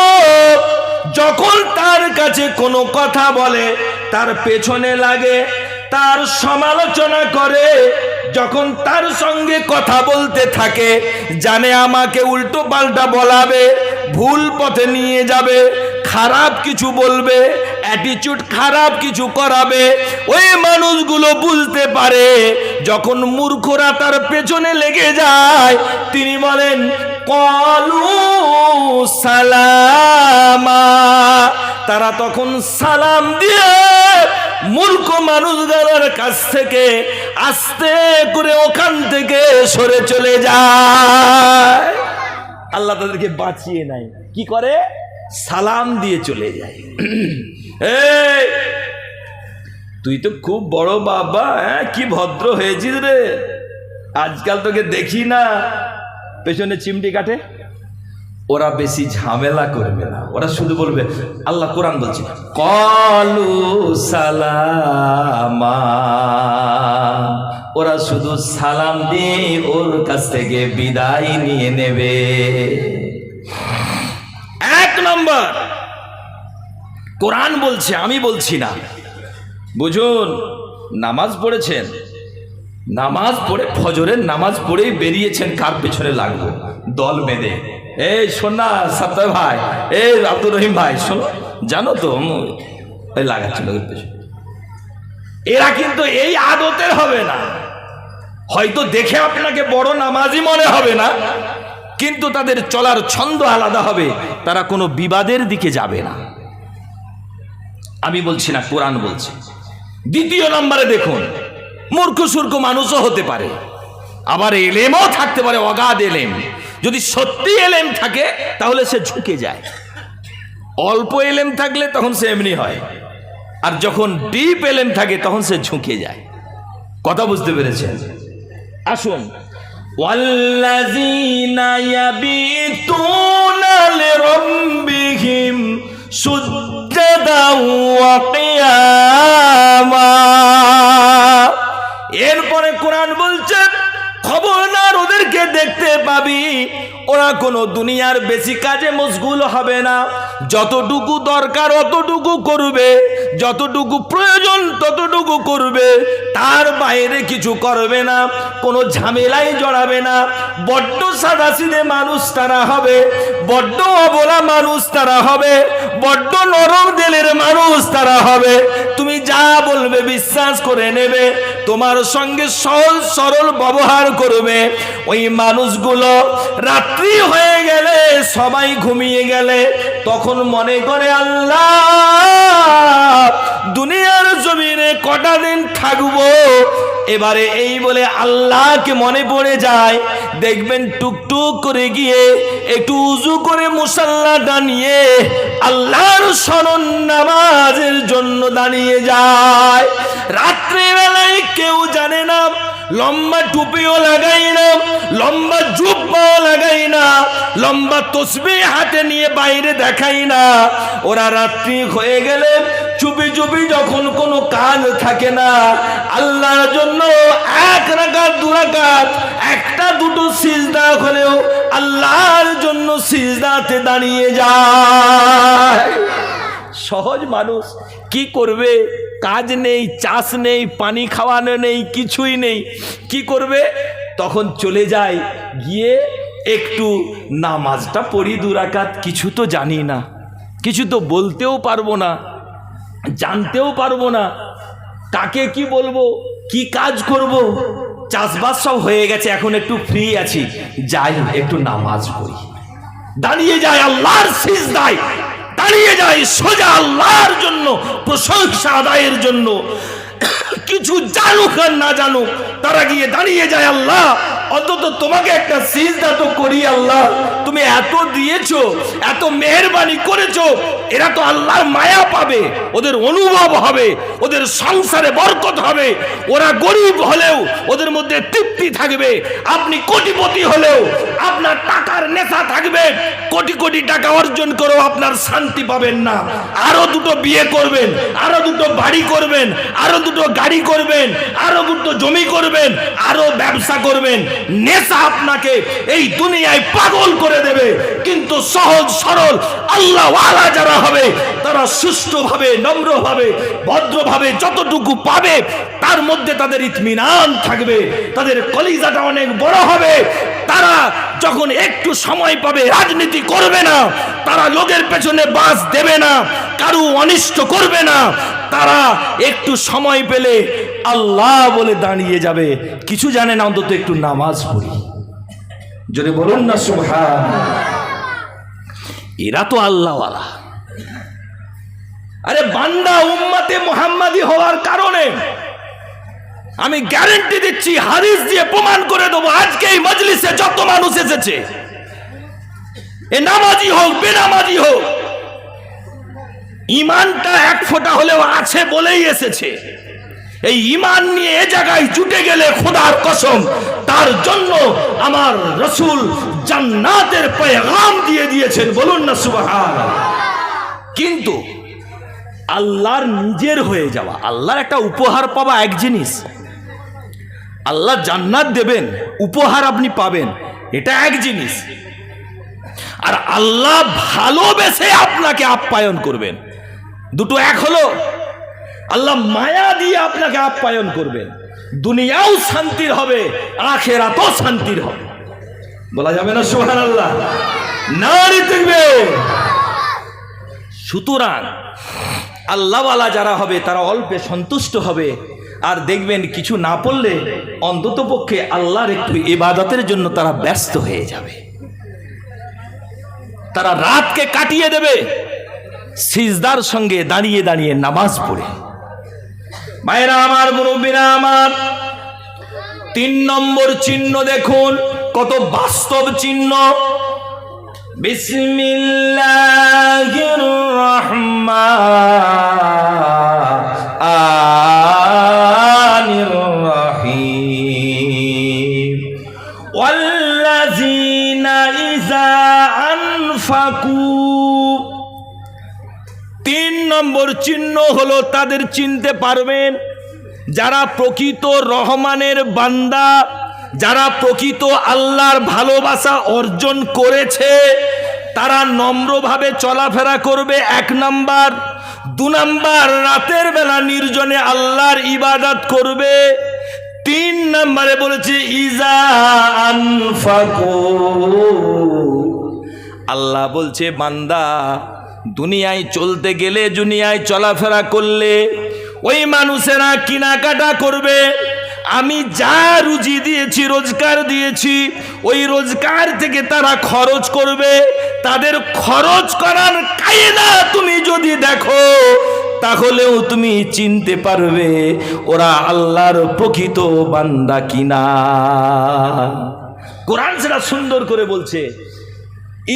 যখন তার কাছে কোনো কথা বলে তার পেছনে লাগে, তার সমালোচনা করে, যখন তার সঙ্গে কথা বলতে থাকে জানে আমাকে উল্টো পাল্টা বলাবে, ভুল পথে নিয়ে যাবে, খারাপ কিছু বলবে, অ্যাটিটিউড খারাপ কিছু করাবে, ওই মানুষগুলো বুঝতে পারে। যখন মূর্খরা তার পেছনে লেগে যায়, তিনি বলেন ক্বালু সালামা, তারা তখন সালাম দিয়ে মূর্খ মানুষগুলোর কাছ থেকে আস্তে করে ওখান থেকে সরে চলে যায়। আল্লাহ তাদেরকে বাঁচিয়ে নেয়, কি করে? সালাম দিয়ে চলে যায়। এই তুই তো খুব বড় বাবা, হ্যাঁ, কি ভদ্র হয়েছিস রে, আজকাল তোকে দেখি না, পেছনে চিমটি কাটে। ওরা বেশি ঝামেলা করবে না, ওরা শুধু বলবে, আল্লাহ কোরআন বলছে ক্বালু সালামা, ওরা শুধু সালাম দিয়ে ওর কাছ থেকে বিদায় নিয়ে নেবে। এক নম্বর কোরআন বলছে, আমি বলছি না। বুঝুন, নামাজ পড়েছেন, নামাজ পড়ে ফজরের নামাজ পড়েই বেরিয়েছেন, কার পেছনে লাগবো দল বেঁধে। এই শোনা সাত্তার ভাই, এই আব্দুর রহিম ভাই, শোনো, জানো তো এই লাগাচ্ছে লোকের পেছনে। এরা কিন্তু এই আদতের হবে না। হয়তো দেখে আপনাকে বড় নামাজি মনে হবে না, কিন্তু তাদের চলার ছন্দ আলাদা হবে, তারা কোনো বিবাদের দিকে যাবে না। আমি বলছি না, কোরআন বলছে। দ্বিতীয় নম্বরে দেখুন, মূর্খ সূর্খ মানুষও হতে পারে, আবার এলেমও থাকতে পারে, অগাধ এলেম। যদি সত্যি এলেম থাকে তাহলে সে ঝুঁকে যায়, অল্প এলেম থাকলে তখন সে এমনি হয়, আর যখন ডিপ এলেম থাকে তখন সে ঝুঁকে যায়। কথা বুঝতে পেরেছেন? আসুন, ওয়াল্লাযীনা ইয়াবিতুনা লিরাব্বিহিম সুজ্জাদাও ওয়া কিয়ামা। এরপরে কোরআন বলছে, খবরদার ওদেরকে দেখতে পাবি, ওরা কোনো দুনিয়ার বেশি কাজে মশগুল হবে না, যতটুকু দরকার অতটুকু করবে, যতটুকু প্রয়োজন ততটুকু করবে, তার বাইরে কিছু করবে না, কোনো ঝামেলায় জড়াবে না। বড্ড সাদাসিধে মানুষ তারা হবে, বড্ড অবলা মানুষ তারা হবে, বড্ড নরম দিলের মানুষ তারা হবে। তুমি যা বলবে বিশ্বাস করে নেবে, তোমার সঙ্গে সহজ সরল ব্যবহার করবে। ওই মানুষগুলো রাত্রি হয়ে গেলে, সবাই ঘুমিয়ে গেলে, তখন মনে করে আল্লাহ দুনিয়ার জমিনে কটা দিন থাকবো, এবারে এই বলে আল্লাহকে মনে পড়ে যায়, দেখবেন টুকটুক করে গিয়ে একটু উজু করে মুসাল্লাটা নিয়ে আল্লাহর স্মরণ নামাজের জন্য দাঁড়িয়ে যায়। রাত্রিবেলায় কেউ জানে না, লম্বা টুপিও লাগাই না, লম্বা জুব্বাও লাগাই না, লম্বা তসবিহ হাতে নিয়ে বাইরে দেখাই না। ওরা রাত্রি হয়ে গেলে চুপি চুপি যখন কোনো কাজ থাকে না, আল্লাহর জন্য 1 রাকাত 2 রাকাত, 1টা 2টো সিজদা হলেও আল্লাহর জন্য সিজদাতে দাঁড়িয়ে যায়। সহজ মানুষ কি করবে? কাজ নেই, চাষ নেই, পানি খাওয়ানো নেই, কিছুই নেই, কি করবে? তখন চলে যায়, গিয়ে একটু নামাজটা পড়ি 2 রাকাত। কিছু তো জানি না, কিছু তো বলতেও পারবো না, জানতেও পারবো না, কাকে কি বলবো, কি কাজ করব, চাষবাস সব হয়ে গেছে, এখন একটু ফ্রি আছি, যাই একটু নামাজ পড়ি। দাঁড়িয়ে যায় আল্লাহর সিজদায়, দাঁড়িয়ে যায় সোজা আল্লাহর জন্য প্রশংসা আদায়ের জন্য। কিছু জানুক আর না জানুক, তারা গিয়ে দাঁড়িয়ে যায়, আল্লাহ অন্তত তোমাকে একটা সিজদা তো করি। আল্লাহ তুমি এত দিয়েছো, এত মেহেরবানি করেছো, এরা তো আল্লাহর মায়া পাবে, ওদের অনুভব হবে, ওদের সংসারে বরকত হবে। ওরা গরিব হলেও ওদের মধ্যে তৃপ্তি থাকবে। আপনি কোটিপতি হলেও আপনার টাকার নেশা থাকবে, কোটি কোটি টাকা অর্জন করেও আপনার শান্তি পাবেন না। আরো 2টো বিয়ে করবেন, আরো 2টো বাড়ি করবেন, আরো 2টো গাড়ি করবেন, আরো 2টো জমি করবেন, আরো ব্যবসা করবেন। নেশা আপনাকে এই দুনিয়ায় পাগল করে দেবে, কিন্তু সহজ সরল আল্লাহওয়ালা যারা হবে, তারা সুষ্ঠুভাবে, নম্রভাবে, ভদ্রভাবে যতটুকু পাবে তার মধ্যে তাদের ইতমিনান থাকবে, তাদের কলিজাটা অনেক বড় হবে। তারা যখন একটু সময় পাবে রাজনীতি করবে না, তারা লোকের পেছনে বাস দেবে না, কারু অনিষ্ট করবে না, তারা একটু সময় পেলে আল্লাহ বলে দাঁড়িয়ে যাবে। কিছু জানে না, অন্তত একটু নামাজ পড়ি, যদি বলুন না সুবহানাল্লাহ। এরা তো আল্লাহওয়ালা। আরে বান্দা উম্মতে মুহাম্মাদি হওয়ার কারণে আমি গ্যারান্টি দিচ্ছি, হাদিস দিয়ে প্রমাণ করে দেবো, আজকে এই মজলিসে যত মানুষ এসেছে, এ নামাজি হোক বেনামাজি হোক, ঈমানটা 1 ফোঁটা হলেও আছে বলেই এসেছে। এই ঈমান নিয়ে এ জায়গায় জুটে গেলে খোদার কসম, তার জন্য আমার রাসূল জান্নাতের পেগাম দিয়ে দিয়েছেন, বলুন না সুবহানাল্লাহ। কিন্তু আল্লাহর নিজের হয়ে যাওয়া, আল্লাহর একটা উপহার পাওয়া এক জিনিস, আল্লাহ জান্নাত দেবেন, উপহার আপনি পাবেন, এটা এক জিনিস। আর আল্লাহ ভালোবেসে আপনাকে আপ্যায়ন করবেন, দুটো এক হলো। আল্লাহ মায়া দিয়ে আপনাকে আপ্যায়ন করবেন, দুনিয়াও শান্তির হবে, আখিরাতও শান্তির হবে। বলা যাবে না সুবহানাল্লাহ? নারী থাকবে। সুতরাং আল্লাহওয়ালা যারা হবে তারা অল্পে সন্তুষ্ট হবে, আর দেখবেন কিছু না পড়লে অন্তত পক্ষে আল্লাহর একটু ইবাদতের জন্য তারা ব্যস্ত হয়ে যাবে। তারা রাতকে কাটিয়ে দেবে সিজদার সঙ্গে দাঁড়িয়ে দাঁড়িয়ে নামাজ পড়ে। ভাইরা আমার, মুরব্বীরা আমার, 3 নম্বর চিহ্ন দেখুন, কত বাস্তব চিহ্ন। বিসমিল্লাহির রহমানির রহিম। ওয়াল্লাযীনা ইযা আনফাকু। 3 নম্বর চিহ্ন হলো তাদের চিনতে পারবেন যারা প্রকৃত রহমানের বান্দা, যারা প্রকৃত আল্লাহর ভালোবাসা অর্জন করেছে, তারা নম্রভাবে চলাফেরা করবে 1 নাম্বার। 2 নাম্বার, রাতের বেলা নির্জনে আল্লাহর ইবাদত করবে। 3 নম্বরে বলেছে ইজা আনফাকু। আল্লাহ বলছে বান্দা দুনিয়ায় চলতে গেলে, দুনিয়ায় চলাফেরা করলে ওই মানুষেরা কেনাকাটা করবে। আমি যা রুজি দিয়েছি, রোজগার দিয়েছি, ওই রোজগার থেকে তারা খরচ করবে। তাদের খরচ করার কায়দা তুমি যদি দেখো, তাহলেও তুমি চিনতে পারবে ওরা আল্লাহর প্রকৃত বান্দা কিনা। কোরআন সেটা সুন্দর করে বলছে,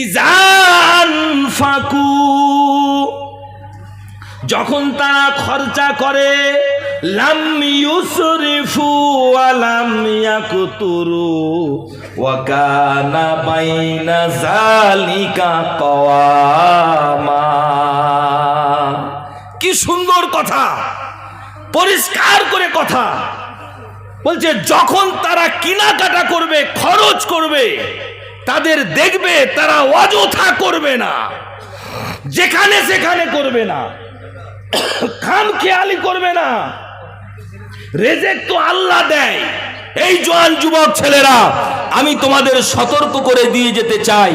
ইজান ফাকু, যখন তারা খরচা করে, লাম ইউসরিফু ওয়া লাম ইয়াকতুরু ওয়া কানা বাইনা যালিকা কাওয়ামা। কি সুন্দর কথা, পরিষ্কার করে কথা বলছে। যখন তারা কেনাকাটা করবে, খরচ করবে, তাদের দেখবে তারা অযথা করবে না, যেখানে সেখানে করবে না, খামখেয়ালি করবে না। রেজেক তো আল্লাহ দেয়। এই জওয়ান যুবক ছেলেরা, আমি তোমাদের সতর্ক করে দিয়ে যেতে চাই,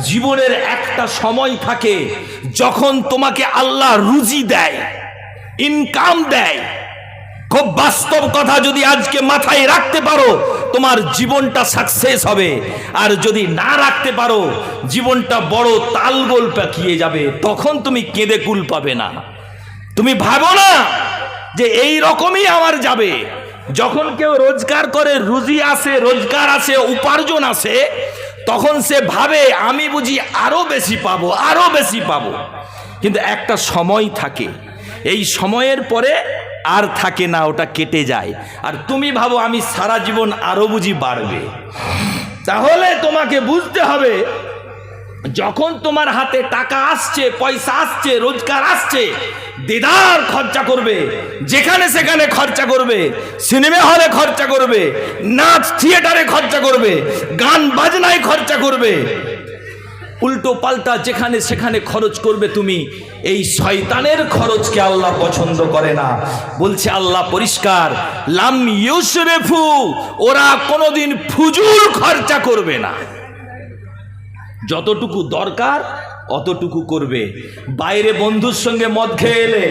জীবনের একটা সময় থাকে যখন তোমাকে আল্লাহ রুজি দেয়, ইনকাম দেয়। খুব বাস্তব কথা, যদি আজকে মাথায় রাখতে পারো তোমার জীবনটা সাকসেস হবে, আর যদি না রাখতে পারো জীবনটা বড় তালগোল পাকিয়ে যাবে। তখন তুমি কেঁদে কুল পাবে না। তুমি ভাবো না যে এই রকমই আমার যাবে। যখন কেউ রোজগার করে, রুজি আসে, রোজগার আসে, উপার্জন আসে, তখন সে ভাবে আমি বুঝি আরো বেশি পাবো, আরো বেশি পাবো। কিন্তু একটা সময় থাকে, এই সময়ের পরে আর থাকে না, ওটা কেটে যায়। আর তুমি ভাবো আমি সারা জীবন আরো বুঝি বাড়বে। তাহলে তোমাকে বুঝতে হবে, যখন তোমার হাতে টাকা আসছে, পয়সা আসছে, রোজগার আসছে, দেদার খরচা করবে, যেখানে সেখানে খরচা করবে, সিনেমা হলে খরচা করবে, নাচ থিয়েটারে খরচা করবে, গান বাজনায় খরচা করবে, উল্টো পাল্টা যেখানে সেখানে খরচ করবে তুমি। এই শয়তানের খরচকে আল্লাহ পছন্দ করে না। বলছে আল্লাহ পরিষ্কার, লাম ইউসরিফু, ওরা কোনোদিন ফুজুল খরচা করবে না। যতটুকু দরকার অতটুকু করবে। বাইরে বন্ধুর সঙ্গে মদ খেয়ে এলে,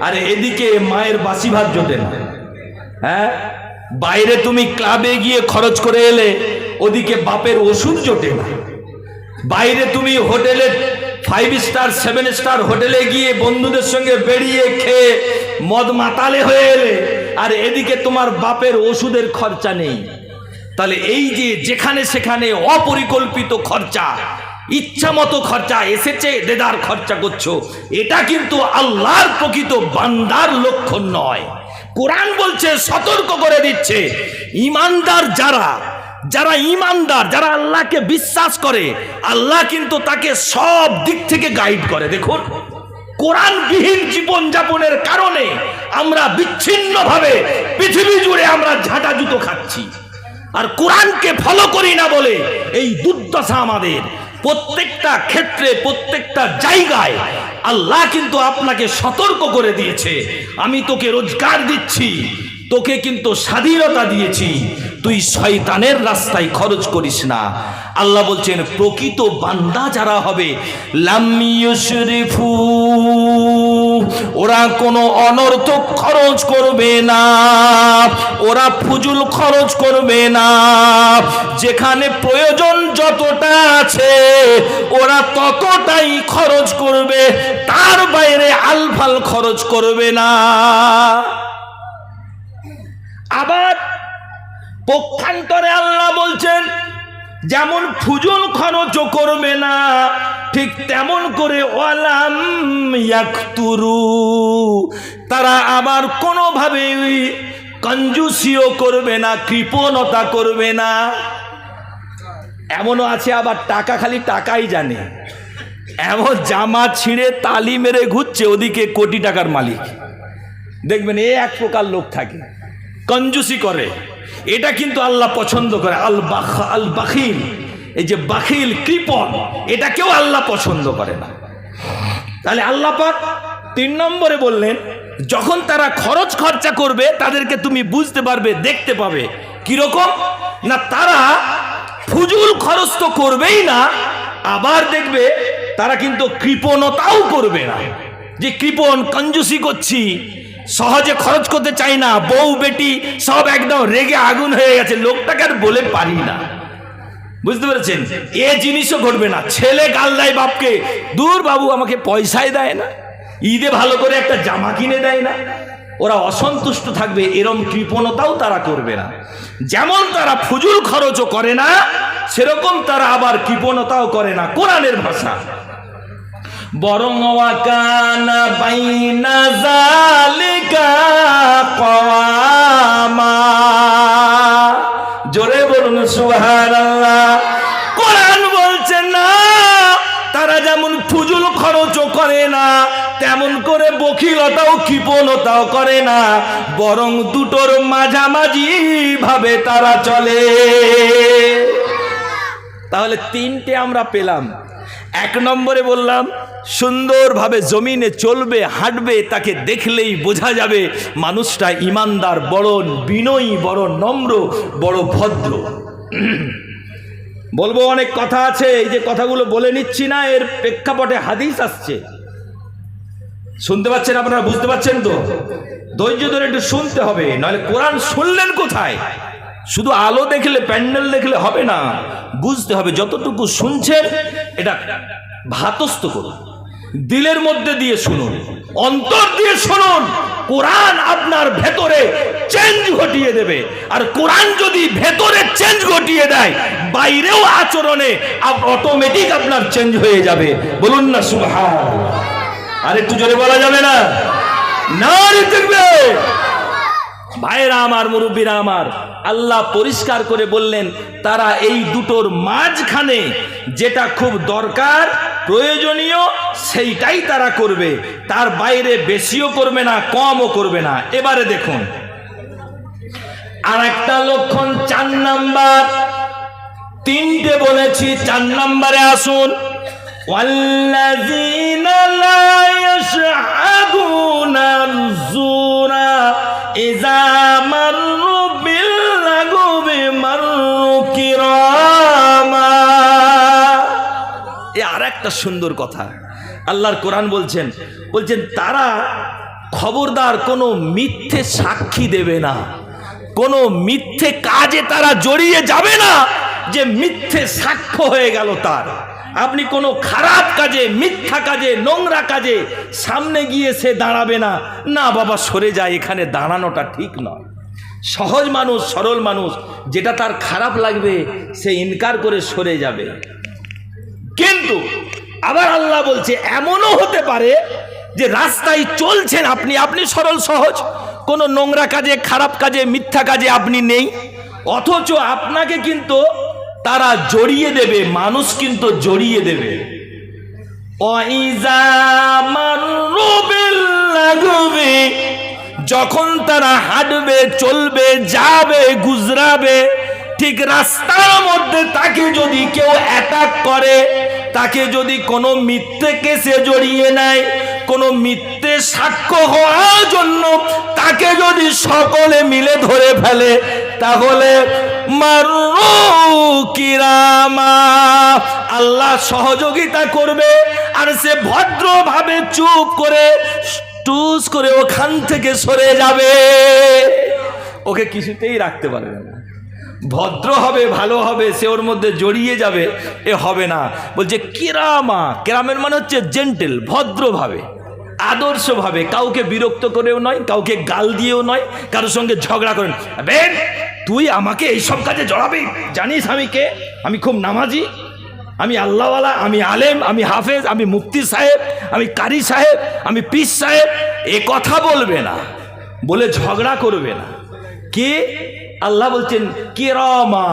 আরে এদিকে মায়ের বাসি ভাত জোটে না। হ্যাঁ, বাইরে তুমি ক্লাবে গিয়ে খরচ করে এলে, ওদিকে বাপের ওষুধ জোটে না। বাইরে তুমি হোটেলে 5 স্টার 7 স্টার হোটেলে গিয়ে বন্ধুদের সঙ্গে বেরিয়ে খেয়ে মদ মাতালে হয়ে এলে, আর এদিকে তোমার বাপের ওষুধের খরচা নেই। তাহলে এই যে যেখানে সেখানে অপরিকল্পিত খরচা, ইচ্ছা মতো খরচা এসেছে, দেদার খরচা করছো, এটা কিন্তু আল্লাহর প্রকৃত বান্দার লক্ষণ নয়। কোরআন বলছে, সতর্ক করে দিচ্ছে, ইমানদার যারা ইমানদার, যারা আল্লাহকে বিশ্বাস করে, আল্লাহ কিন্তু তাকে সব দিক থেকে গাইড করে। দেখুন, কোরআনবিহীন জীবন যাপনের কারণে আমরা বিচ্ছিন্নভাবে পৃথিবী জুড়ে আমরা ঝাঁটা জুতো খাচ্ছি, আর কোরআনকে ফলো করি না বলে এই দুর্দশা আমাদের। প্রত্যেকটা ক্ষেত্রে, প্রত্যেকটা জায়গায় আল্লাহ কিন্তু আপনাকে সতর্ক করে দিয়েছে, আমি তোকে রোজগার দিচ্ছি, তোকে কিন্তু স্বাধীনতা দিয়েছি, তুই শয়তানের রাস্তায় খরচ করিস না। আল্লাহ বলছেন, প্রকৃত বান্দা যারা হবে, লাম ইউসরিফু, ওরা কোনো অনর্থক খরচ করবে না, ওরা ফুজুল খরচ করবে না। যেখানে প্রয়োজন যতটা আছে ওরা ততটাই খরচ করবে, তার বাইরে আলফাল খরচ করবে না। আবার পক্ষান্তরে আল্লাহ বলছেন, যেমন ফুজুল খরচও করবে না, ঠিক তেমন করে ওয়ালাম ইয়াকতুরু, তারা আবার কোনোভাবে কঞ্জুসিও করবে না, কৃপণতা করবে না। এমনও আছে আবার টাকা খালি টাকাই জানে, এমন জামা ছিঁড়ে তালি মেরে ঘুরছে, ওদিকে কোটি টাকার মালিক। দেখবেন এ এক প্রকার লোক থাকে, কঞ্জুসি করে। এটা কিন্তু আল্লাহ পছন্দ করে। আল বাখিল, এই যে বাখিল, কৃপণ, এটাকেও আল্লাহ পছন্দ করে না। তাহলে আল্লাহ পাক 3 নম্বরে বললেন, যখন তারা খরচা করবে তাদেরকে তুমি বুঝতে পারবে, দেখতে পাবে। কিরকম না, তারা ফুজুল খরচ তো করবেই না, আবার দেখবে তারা কিন্তু কৃপণতাও করবে না, যে কৃপণ, কঞ্জুসি করছি, সহজে খরচ করতে চাই না, বউ বেটি সব একদম রেগে আগুন হয়ে গেছে, লোকটাকে আর বলে পারি না। বুঝতে পেরেছেন? এ জিনিসও ঘটবে না। ছেলে গাল দেয় বাপকে, দূর বাবু আমাকে পয়সাই দেয় না, ঈদে ভালো করে একটা জামা কিনে দেয় না, ওরা অসন্তুষ্ট থাকবে, এরম কৃপণতাও তারা করবে না। যেমন তারা ফুজুল খরচও করে না, সেরকম তারা আবার কৃপণতাও করে না। কোরআনের ভাষা, বরং ওয়াকানা বাইনা যালিকা কওয়ামা। জোরে বলুন সুবহানাল্লাহ। কোরআন বলছে না, তারা যেমন ফুজুল খরচও করে না, তেমন করে বখিলতাও কৃপণতাও করে না, বরং দুটোর মাঝামাঝি ভাবে তারা চলে। তাহলে তিনটে আমরা পেলাম। এক নম্বরে বললাম, সুন্দরভাবে জমিনে চলবে, হাঁটবে, তাকে দেখলেই বোঝা যাবে মানুষটা ইমানদার, বড় বিনয়ী, বড় নম্র, বড় ভদ্র। বলবো অনেক কথা আছে, এই যে কথাগুলো বলে নিচ্ছি না, এর প্রেক্ষাপটে হাদিস আসছে। শুনতে পাচ্ছেন আপনারা? বুঝতে পাচ্ছেন তো? ধৈর্য ধরে একটু শুনতে হবে, নাহলে কোরআন শুনলেন কোথায়? শুধু আলো দেখলে, প্যান্ডেল দেখলে হবে না, বুঝতে হবে। যতটুকু শুনছেন এটা ভাতস্থ করুন, দিলের মধ্যে দিয়ে শুনুন, অন্তর দিয়ে শুনুন। কোরআন আপনার ভেতরে চেঞ্জ ঘটিয়ে দেবে। আর কোরআন যদি ভেতরে চেঞ্জ ঘটিয়ে দেয়, বাইরেও আচরণে অটোমেটিক আপনার চেঞ্জ হয়ে যাবে। বলুন না সুবহানাল্লাহ। আর একটু জোরে বলা যাবে না? নারে তাকবীর। ভাইরা আমার, মুরব্বীরা আমার, আল্লাহ পরিষ্কার করে বললেন, তারা এই দুটোর মাঝখানে যেটা খুব দরকার, প্রয়োজনীয়, সেইটাই তারা করবে। তার বাইরে বেশিও করবে না, কমও করবে না। এবারে দেখুন আর একটা লক্ষণ, 4 নাম্বার। তিনটে বলেছি, 4 নাম্বারে আসুন। ওয়াল্লাযীনা লা ইয়াশহাদুনা আয-যুরা ইযা মাররু বিল-লাগবি মাররু কিরামা। এ আরেকটা সুন্দর কথা আল্লাহর কোরআন বলছেন, তারা খবরদার কোনো মিথ্যে সাক্ষী দেবে না, কোনো মিথ্যে কাজে তারা জড়িয়ে যাবে না, যে মিথ্যে সাক্ষ্য হয়ে গেল তার। আপনি কোনো খারাপ কাজে, মিথ্যা কাজে, নোংরা কাজে সামনে গিয়ে সে দাঁড়াবে না। না বাবা, সরে যায়, এখানে দাঁড়ানোটা ঠিক নয়। সহজ মানুষ, সরল মানুষ, যেটা তার খারাপ লাগবে সে ইনকার করে সরে যাবে। কিন্তু আবার আল্লাহ বলছে, এমনও হতে পারে যে রাস্তায় চলছেন আপনি সরল সহজ, কোনো নোংরা কাজে, খারাপ কাজে, মিথ্যা কাজে আপনি নেই, অথচ আপনাকে কিন্তু তারা জড়িয়ে দেবে, মানুষ কিন্তু জড়িয়ে দেবে। যখন তারা হাঁটবে, চলবে, যাবে, গুজরাবে, ঠিক রাস্তার মধ্যে তাকে যদি কেউ অ্যাটাক করে, তাকে যদি কোনো মিথ্যে কেসে জড়িয়ে নেয়, কোনো মিথ্যে সাক্ষ্য হওয়ার জন্য তাকে যদি সকলে মিলে ধরে ফেলে, তাহলে মাররু কিরামা, আল্লাহ সহযোগিতা করবে। আর সে ভদ্রভাবে চুপ করে টুস করে ওখান থেকে সরে যাবে। ওকে কিছুতেই রাখতে পারবে না। ভদ্র হবে, ভালো হবে, সে ওর মধ্যে জড়িয়ে যাবে, এ হবে না। বলছে কিরামা, কিরামের মানে হচ্ছে জেন্টেল, ভদ্রভাবে, আদর্শভাবে, কাউকে বিরক্ত করেও নয়, কাউকে গাল দিয়েও নয়, কারোর সঙ্গে ঝগড়া করেন। বেন, তুই আমাকে এইসব কাজে জড়াবি? জানিস আমি কে? আমি খুব নামাজি, আমি আল্লাহওয়ালা, আমি আলেম, আমি হাফেজ, আমি মুফতি সাহেব, আমি কারি সাহেব, আমি পীর সাহেব, এ কথা বলবে না, বলে ঝগড়া করবে না। কে? আল্লাহ বলছেন কিরামা,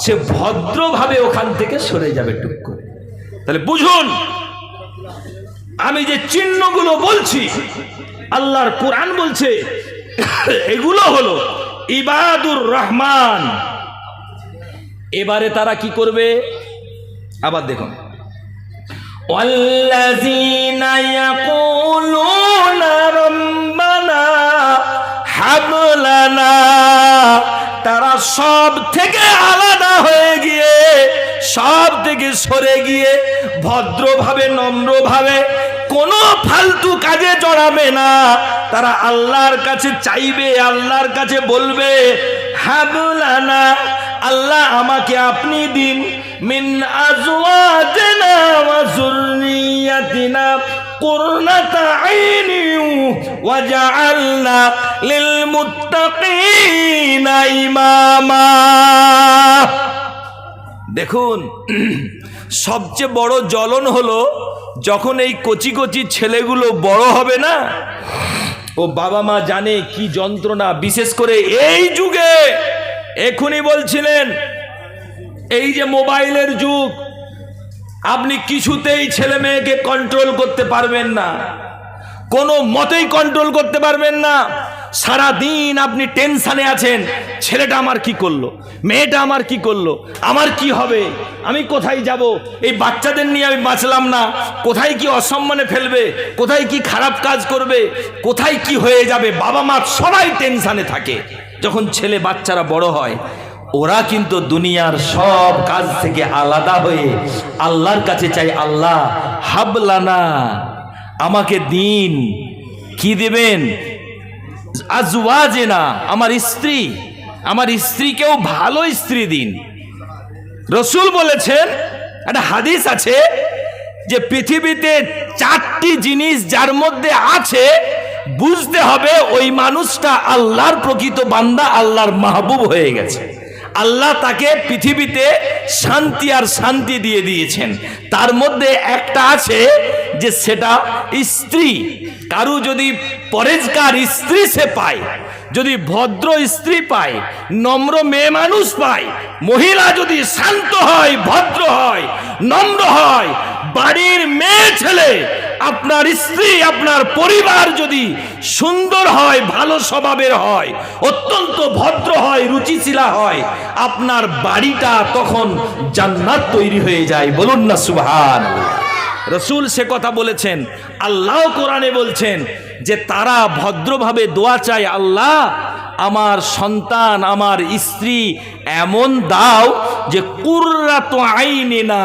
সে ভদ্রভাবে ওখান থেকে সরে যাবে টুক করে। তাহলে বুঝুন, আমি যে চিহ্নগুলো বলছি, আল্লাহর কোরআন বলছে এগুলো হলো ইবাদুর রহমান। এবারে তারা কি করবে? আবার দেখুন, ওয়াল্লাযীনা ইয়াকুলুনা রাব্বানা হাব লানা, তারা সব থেকে আলাদা হয়ে গিয়ে, সব থেকে সরে গিয়ে, ভদ্রভাবে, নম্রভাবে, কোনো ফালতু কাজে জড়াবে না। তারা আল্লাহর কাছে চাইবে, আল্লাহর কাছে বলবে হাবলানা, আল্লাহ আমাকে আপনি দিন, মিন আজওয়াজিনা ওয়া যুররিয়াতিনা, কুররাতা আইনি ওয়া জাআলনা লিল মুত্তাকিনা ইমামা। দেখুন, সবচেয়ে বড় জ্বলন হলো যখন এই কচি কচি ছেলেগুলো বড় হবে না, ও বাবা মা জানে কি যন্ত্রণা, বিশেষ করে এই যুগে। এখনই বলছিলেন এই যে মোবাইলের যুগ, আপনি কিছুতেই ছেলে মেয়েকে কন্ট্রোল করতে পারবেন না, কোনো মতেই কন্ট্রোল করতে পারবেন না। সারা দিন আপনি টেনশনে আছেন, ছেলেটা আমার কি করলো, মেয়েটা আমার কি করলো, আমার কি হবে, আমি কোথায় যাব, এই বাচ্চাদের নিয়ে আমি বাঁচলাম না, কোথায় কি অসম্মানে ফেলবে, কোথায় কি খারাপ কাজ করবে, কোথায় কি হয়ে যাবে। বাবা মা সবাই টেনশনে থাকে। যখন ছেলে বাচ্চারা বড় হয়, ওরা কিন্তু দুনিয়ার সব কাজ থেকে আলাদা হয়ে আল্লাহর কাছে চাই, আল্লাহ হাবলানা, আমাকে দিন, কি দেবেন, আজওয়াজেনা, আমার স্ত্রী, আমার স্ত্রীকেও ভালো স্ত্রী দিন। রসুল বলেছেন, একটা হাদিস আছে যে পৃথিবীতে 4টি জিনিস যার মধ্যে আছে, বুঝতে হবে ওই মানুষটা আল্লাহর প্রকৃত বান্দা, আল্লাহর মাহবুব হয়ে গেছে। আল্লাহ তাকে পৃথিবীতে শান্তি আর শান্তি দিয়ে দিয়েছেন। তার মধ্যে একটা আছে যে সেটা স্ত্রী। কারু যদি পরেজগার স্ত্রী সে পায়, যদি ভদ্র স্ত্রী পায়, নম্র মেয়ে মানুষ পায়, মহিলা যদি শান্ত হয়, ভদ্র হয়, নম্র হয়, বাড়ির মেয়ে ছেলে, আপনার স্ত্রী, আপনার পরিবার যদি সুন্দর হয়, ভালো স্বভাবের হয়, অত্যন্ত ভদ্র হয়, রুচিশীলা হয়, আপনার বাড়িটা তখন জান্নাত তৈরি হয়ে যায়। বলুন না সুবহানাল্লাহ। রসুল সে কথা বলেছেন। আল্লাহ কোরআনে বলছেন যে তারা ভদ্রভাবে দোয়া চায়, আল্লাহ আমার সন্তান, আমার স্ত্রী এমন দাও যে কুররাতু আইনিনা,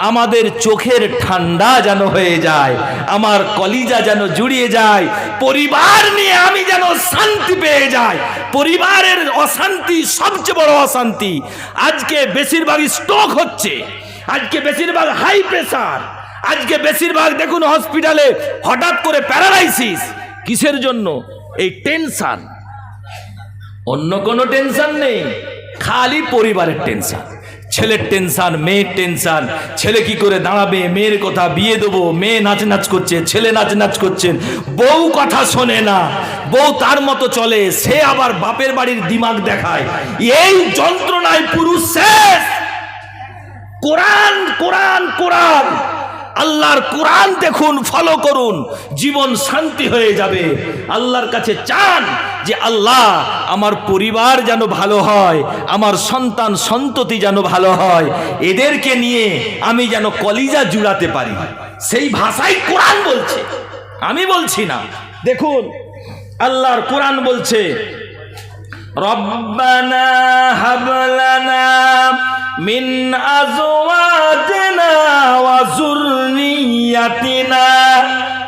আমাদের চোখের ঠান্ডা যেন হয়ে যায়, আমার কলিজা যেন জুড়িয়ে যায়, পরিবার নিয়ে আমি যেন শান্তি পেয়ে যাই। পরিবারের অশান্তি সবচেয়ে বড় অশান্তি। আজকে বেশিরভাগ স্ট্রোক হচ্ছে, আজকে বেশিরভাগ হাই প্রেসার, আজকে বেশিরভাগ দেখুন হসপিটালে হঠাৎ করে প্যারালাইসিস। কিসের জন্য? এই টেনশন। অন্য কোনো টেনশন নেই, খালি পরিবারের টেনশন। ছেলের টেনশন, মেয়ের টেনশন, ছেলে কি করে দাঁড়াবে, মেয়ের কথা বিয়ে দেবো, মেয়ে নাচ নাচ করছে, ছেলে নাচ নাচ করছেন, বউ কথা শোনে না, বউ তার মতো চলে, সে আবার বাপের বাড়ির দিমাগ দেখায়। এই যন্ত্রণায় পুরুষ শেষ। কোরআন কোরআন কোরআন, আল্লাহর কোরআন দেখুন, ফলো করুন, জীবন শান্তি হয়ে যাবে। আল্লাহর কাছে চান যে আল্লাহ আমার পরিবার যেন ভালো হয়, আমার সন্তান সন্ততি যেন ভালো হয়, এদেরকে নিয়ে আমি যেন কলিজা জুড়াতে পারি। সেই ভাষাই কোরআন বলছে, আমি বলছি না। দেখুন আল্লাহর কোরআন বলছে, রব্বানা হাবলানা মিন আজওয়াজিনা ওয়া যুররিয়াতিনা।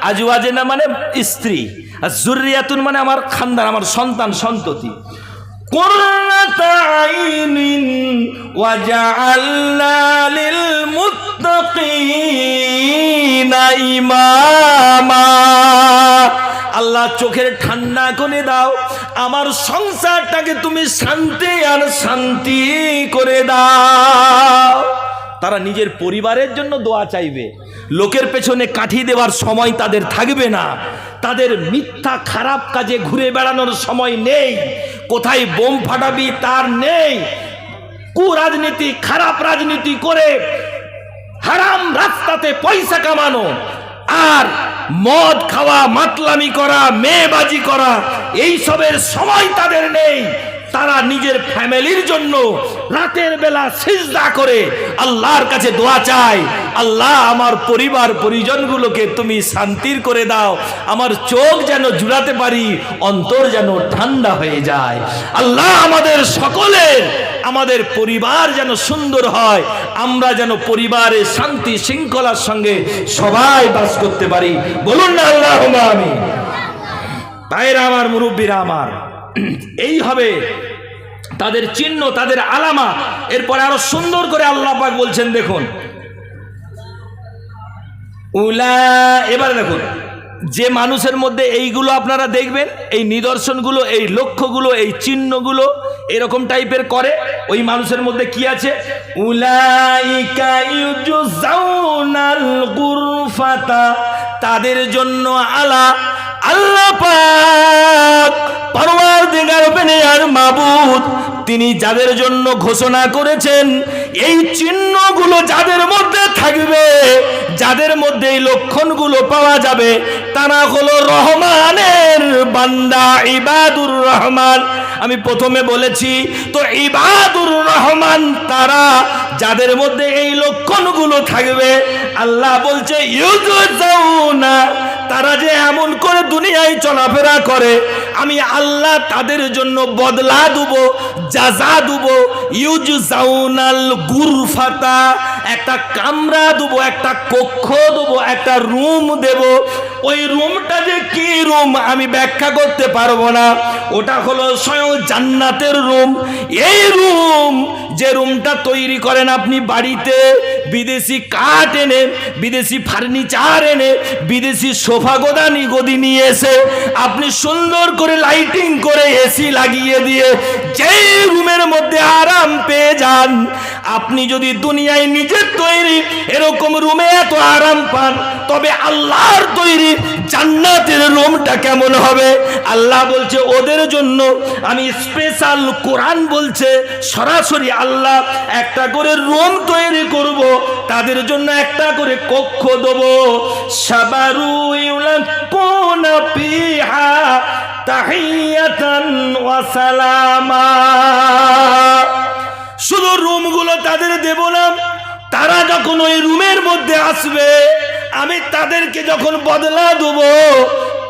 আজওয়াজিনা মানে স্ত্রী, আর যুররিয়াতুন মানে আমার খানদান, আমার সন্তান সন্ততি। কুররাতা আইনিন ওয়া জাআলনা লিল মুত্তাকিনা ইমামা। আল্লাহ চোখের ঠান্ডা করে দাও, আমার সংসারটাকে তুমি শান্তি আর শান্তি করে দাও। তারা নিজের পরিবারের জন্য দোয়া চাইবে, লোকের পেছনে কাঠি দেওয়ার সময় তাদের থাকবে না, তাদের মিথ্যা খারাপ কাজে ঘুরে বেড়ানোর সময় নেই, কোথায় বোম ফাটাবি তার নেই, কুরাজনীতি, খারাপ রাজনীতি করে হারাম রাস্তাতে পয়সা কামানো, আর মদ খাওয়া, মাতলামি করা, মেয়েবাজি করা, এই সবের সময় তাদের নেই। তারা নিজের ফ্যামিলির জন্য রাতের বেলা সিজদা করে আল্লাহর কাছে দোয়া চায়, আল্লাহ আমার পরিবার পরিজনগুলোকে তুমি শান্তির করে দাও, আমার চোখ যেন জুড়াতে পারি, অন্তর যেন ঠান্ডা হয়ে যায়। আল্লাহ আমাদের সকলের, আমাদের পরিবার যেন সুন্দর হয়, আমরা যেন পরিবারে শান্তি শৃঙ্খলার সঙ্গে সবাই বাস করতে পারি। বলুন না আল্লাহুম্মা আমিন। ভাইরা আমার, মুরব্বীরা আমার, এই হবে তাদের চিহ্ন, তাদের আলামা। এরপরে আরো সুন্দর করে আল্লাহ পাক বলছেন, দেখুন এবারে দেখুন, যে মানুষের মধ্যে এইগুলো আপনারা দেখবেন, এই নিদর্শনগুলো, এই লক্ষ্যগুলো, এই চিহ্নগুলো এরকম টাইপের করে, ওই মানুষের মধ্যে কি আছে? উলাইকা ইউজাউনাল গুরফাতা, তাদের জন্য আল্লাহ পাক পরওয়ারদিগার বেনিয়ার মাবুদ তিনি যাদের জন্য ঘোষণা করেছেন, এই চিহ্নগুলো যাদের মধ্যে থাকবে, যাদের মধ্যে এই লক্ষণগুলো পাওয়া যাবে, তারা হলো রহমানের বান্দা, ইবাদুর রহমান। আমি প্রথমে বলেছি তো, ইবাদুর রহমান তারা যাদের মধ্যে এই লক্ষণগুলো থাকবে। আল্লাহ বলছে ইউজাউনা, তারা যে এমন করে দুনিয়ায় চলাফেরা করে, আমি আল্লাহ তাদের জন্য বদলা দেব, জাযা দেব। ইউজাউনাল গুরফাতা, একটা কামরা দেব, একটা কক্ষ দেব, একটা রুম দেব। ওই রুমটা যে কি রুম আমি ব্যাখ্যা করতে পারবো না, ওটা হলো স্বয়ং জান্নাতের রুম। এই রুম, যে রুমটা তৈরি করেন আপনি বাড়িতে, বিদেশি কাঠ এনে, বিদেশি ফার্নিচার এনে, বিদেশি সোফা গদি নিয়ে এসে আপনি সুন্দর করে লাইটিং করে এসি লাগিয়ে দিয়ে যেই রুমের মধ্যে আরাম পেয়ে যান, আপনি যদি দুনিয়ায় নিজের তৈরি এরকম রুমে এত আরাম পান, তবে আল্লাহর তৈরি জান্নাতের রুমটা কেমন হবে? আল্লাহ বলছে ওদের জন্য আমি স্পেশাল, কোরআন বলছে সরাসরি আল্লাহ একটা করে রুম তৈরি করব, তাদের জন্য একটা করে কক্ষ দেব। সাবারু ইউলাকুনা ফিহা তাহিয়াতান ওয়া সালামা। শুধু রুমগুলো তাদের দেব না, তারা যখন ওই রুমের মধ্যে আসবে, আমি তাদেরকে যখন বদলা দেব,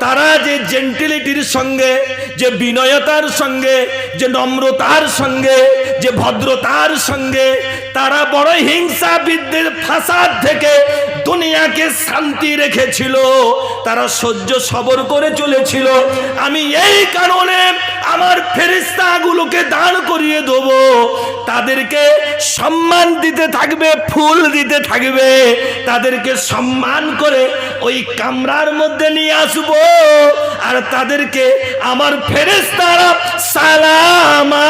তারা যে জেন্টিলিটির সঙ্গে, যে বিনয়তার সঙ্গে, যে নম্রতার সঙ্গে, যে ভদ্রতার সঙ্গে, তারা বড় হিংসা বিদ্বেষ ফাসাদ থেকে দুনিয়াকে শান্তি রেখেছিল, তারা সহ্য সবর করে চলেছিল। আমি এই কারণে আমার ফেরেশতাগুলোকে দাঁড় করিয়ে দেব, তাদেরকে সম্মান দিতে থাকবে, ফুল দিতে থাকবে, তাদেরকে সম্মান করে ওই কামরার মধ্যে নিয়ে আসবো, আর তাদেরকে আমার ফেরেশতারা সালামা,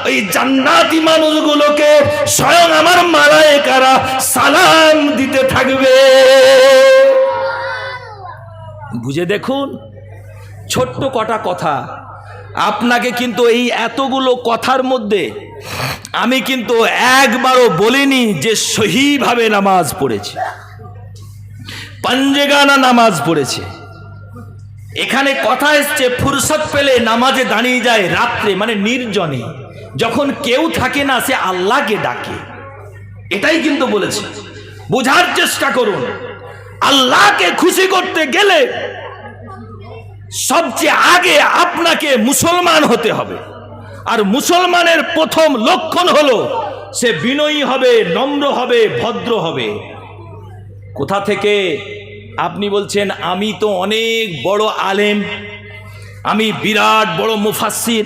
ওই জান্নাতি মানুষগুলোকে স্বয়ং আমার মালায়েকারা সালাম দিতে থাকবে। বুঝে দেখুন, ছোট্ট কটা কথা আপনাকে কিন্তু এই এতগুলো কথার মধ্যে আমি কিন্তু একবারও বলিনি যে সহিভাবে নামাজ পড়েছে, পাঞ্জেগানা নামাজ পড়েছে। এখানে কথা এসছে ফুরসত পেলে নামাজে দাঁড়িয়ে যায় রাত্রে, মানে নির্জনে, যখন কেউ থাকে না সে আল্লাহকে ডাকে, এটাই কিন্তু বলেছে। বোঝার চেষ্টা করুন, আল্লাহকে খুশি করতে গেলে সবচেয়ে আগে আপনাকে মুসলমান হতে হবে, আর মুসলমানের প্রথম লক্ষণ হলো সে বিনয়ী হবে, নম্র হবে, ভদ্র হবে। কোথা থেকে আপনি বলছেন আমি তো অনেক বড় আলেম, আমি বিরাট বড় মুফাসসির,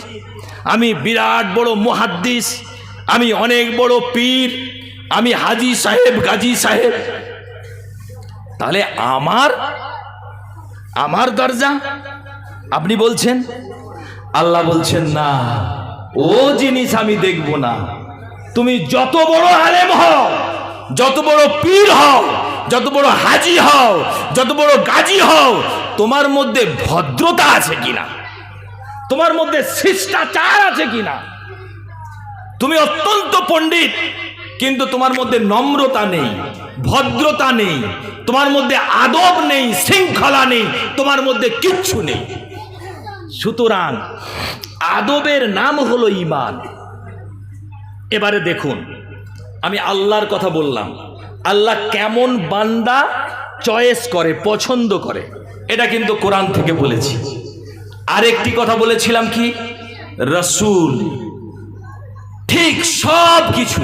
আমি বিরাট বড় মুহাদ্দিস, আমি অনেক বড় পীর, আমি হাজি সাহেব, গাজী সাহেব, তাহলে আমার দরজা আপনি বলছেন? আল্লাহ বলছেন না, ও জিনিস আমি দেখব না। তুমি যত বড় আলেম হও, যত বড় পীর হও, যত বড় হাজি হও, যত বড় গাজী হও, তোমার মধ্যে ভদ্রতা আছে কিনা, তোমার মধ্যে শিষ্টাচার আছে কিনা। তুমি অত্যন্ত পণ্ডিত, কিন্তু তোমার মধ্যে নম্রতা নেই, ভদ্রতা নেই, তোমার মধ্যে আদব নেই, শৃঙ্খলা নেই, তোমার মধ্যে কিচ্ছু নেই। সুতরাং আদবের নাম হলো ঈমান। এবারে দেখুন, আমি আল্লাহর কথা বললাম, আল্লাহ কেমন বান্দা চয়েস করে, পছন্দ করে, এটা কিন্তু কোরআন থেকে বলেছি। আরেকটি কথা বলেছিলাম কি, রাসূল, ঠিক সব কিছু,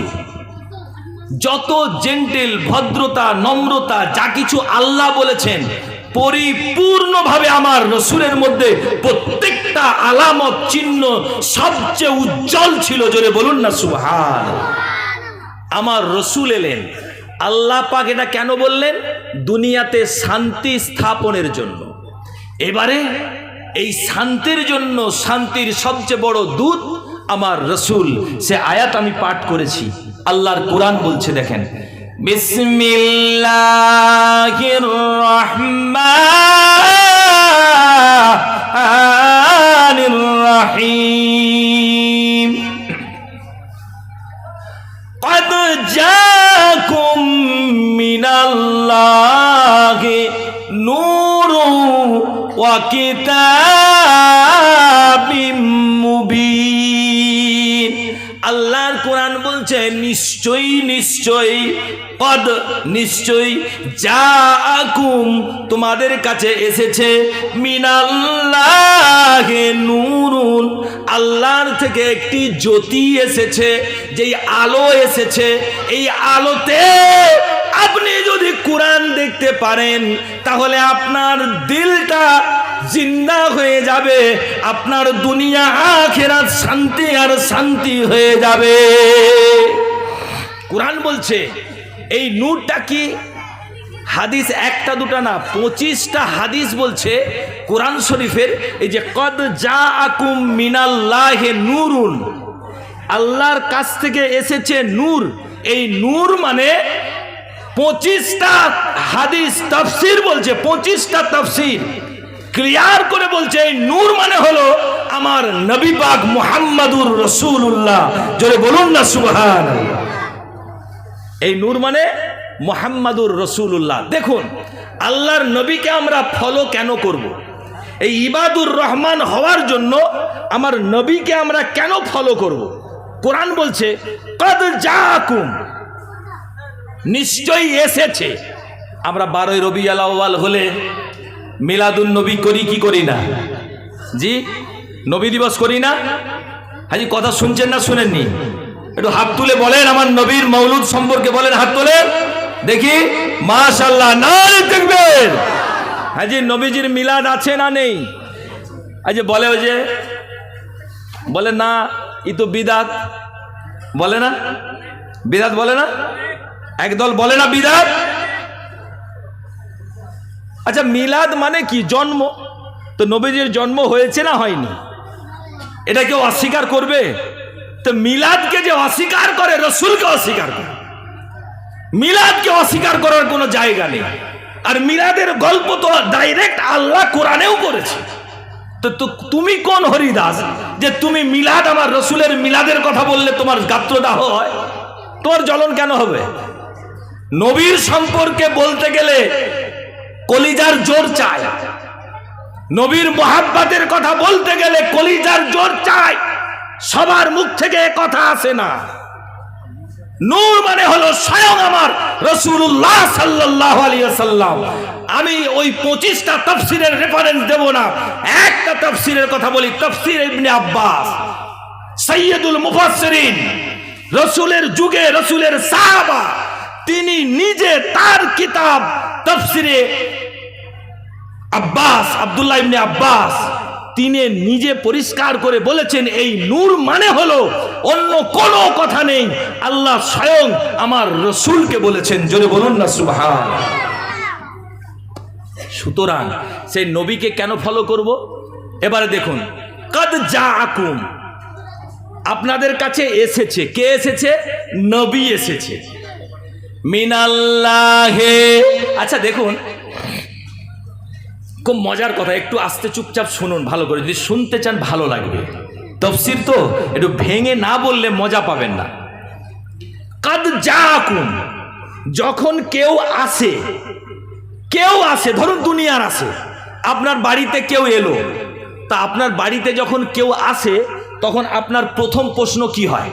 যত জেন্টেল, ভদ্রতা, নম্রতা, যা কিছু আল্লাহ বলেছেন পরিপূর্ণভাবে আমার রসুলের মধ্যে প্রত্যেকটা আলামত, চিহ্ন সবচেয়ে উজ্জ্বল ছিল। জোরে বলুন না সুবহান। আমার রসুল এলেন, আল্লাহ পাক এটা কেন বললেন? দুনিয়াতে শান্তি স্থাপনের জন্য। এবারে এই শান্তির জন্য, শান্তির সবচেয়ে বড় দূত আমার রসুল, সে আয়াত আমি পাঠ করেছি। আল্লাহর কোরআন বলছে, দেখেন, বিসমিল্লাহির রহমানির রহিম, قد جاءكم من الله نور وكتاب মুবিন। আল্লাহর কোরআন বলছে, নিশ্চয়ই নিশ্চয়ই, কদ নিশ্চয়ই, জাআকুম তোমাদের কাছে এসেছে, মিনাল্লাহি নূরুন আল্লাহর থেকে একটি জ্যোতি এসেছে, যেই আলো এসেছে, এই আলোতে আপনি যদি কোরআন দেখতে পারেন তাহলে আপনার দিলটা জিন্দা হয়ে যাবে, আপনার দুনিয়া আখিরাত শান্তি আর শান্তি হয়ে যাবে। কোরআন বলছে এই নূরটা কি? হাদিস একটা দুটা না, 25টা হাদিস বলছে কোরআন শরীফের। এই যে কদ জাআকুম মিনাল্লাহি নূরুন, আল্লাহর কাছ থেকে এসেছে নূর, এই নূর মানে 25টা হাদিস তাফসীর বলছে, 25টা তাফসীর ক্লিয়ার করে বলছে এই নূর মানে হলো আমার নবী পাক মুহাম্মাদুর রাসূলুল্লাহ। জোরে বলুন না সুবহানাল্লাহ। এই নূর মানে মুহাম্মাদুর রাসূলুল্লাহ। দেখুন, আল্লাহর নবীকে আমরা ফলো কেন করব? এই ইবাদুর রহমান হওয়ার জন্য আমার নবীকে আমরা কেন ফলো করব? কোরআন বলছে কদ জাআকুম, নিশ্চয়ই এসেছে। আমরা 12ই রবিউল আউয়াল হলে মিলাদুন নবী করি কি করি না? জি, নবী দিবস করি না? হাজি কথা শুনছেন না শুনেননি? একটু হাত তুলে বলেন আমার নবীর মৌলুদ সম্পর্কে বলেন, হাত তুলে দেখি। মাশাআল্লাহ, নারে তাকবীর। হাজি নবীজির মিলাদ আছে না নেই? আজ বলে ওই যে বলে না ই তো বিদাত, বলে না বিদাত, বলে না একদল বলে না বিদাত। আচ্ছা, মিলাদ মানে কি? জন্ম। তো নবীজির জন্ম হয়েছে না হয়নি? এটা কেউ অস্বীকার করবে? তো মিলাদকে যে অস্বীকার করে, রসুলকে অস্বীকার করে। মিলাদকে অস্বীকার করার কোনো জায়গা নেই। আর মিলাদের গল্প তো ডাইরেক্ট আল্লাহ কোরআনেও করেছে। তো তুমি কোন হরিদাস যে তুমি মিলাদ, আমার রসুলের মিলাদের কথা বললে তোমার গাত্রদাহ হয়? তোর জ্বলন কেন হবে? নবীর সম্পর্কে বলতে গেলে কলিজার জোর চায়, নবীর মুহাব্বতের কথা বলতে গেলে কলিজার জোর চায়। সবার মুখ থেকে কথা আসে না। নূর মানে হলো স্বয়ং আমার রাসূলুল্লাহ সাল্লাল্লাহু আলাইহি ওয়াসাল্লাম। আমি ওই 25টা তাফসীরের রেফারেন্স দেব না, একটা তাফসীরের কথা বলি, তাফসীর ইবনে আব্বাস, সাইয়্যিদুল মুফাসসিরিন, রাসূলের যুগে রাসূলের সাহাবা, তিনি নিজে তার কিতাব তাফসীরে আব্বাস, আব্দুল্লাহ ইবনে আব্বাস, তিনি নিজে পরিষ্কার করে বলেছেন এই নূর মানে হলো অন্য কোনো কথা নেই, আল্লাহ স্বয়ং আমার রসুলকে বলেছেন। জোরে বলুন না সুবহানাল্লাহ। সুতরাং সেই নবীকে কেন ফলো করব? এবারে দেখুন, কদ জাআকুম, আপনাদের কাছে এসেছে। কে এসেছে? নবী এসেছে, মিনাল্লাহে। আচ্ছা দেখুন, খুব মজার কথা, একটু আস্তে চুপচাপ শুনুন ভালো করে, যদি শুনতে চান ভালো লাগবে। তাফসীর তো একটু ভেঙে না বললে মজা পাবেন না। কদ জাআকুম, যখন কেউ আসে, ধরুন দুনিয়ার আসে, আপনার বাড়িতে কেউ এলো, তা আপনার বাড়িতে যখন কেউ আসে তখন আপনার প্রথম প্রশ্ন কি হয়?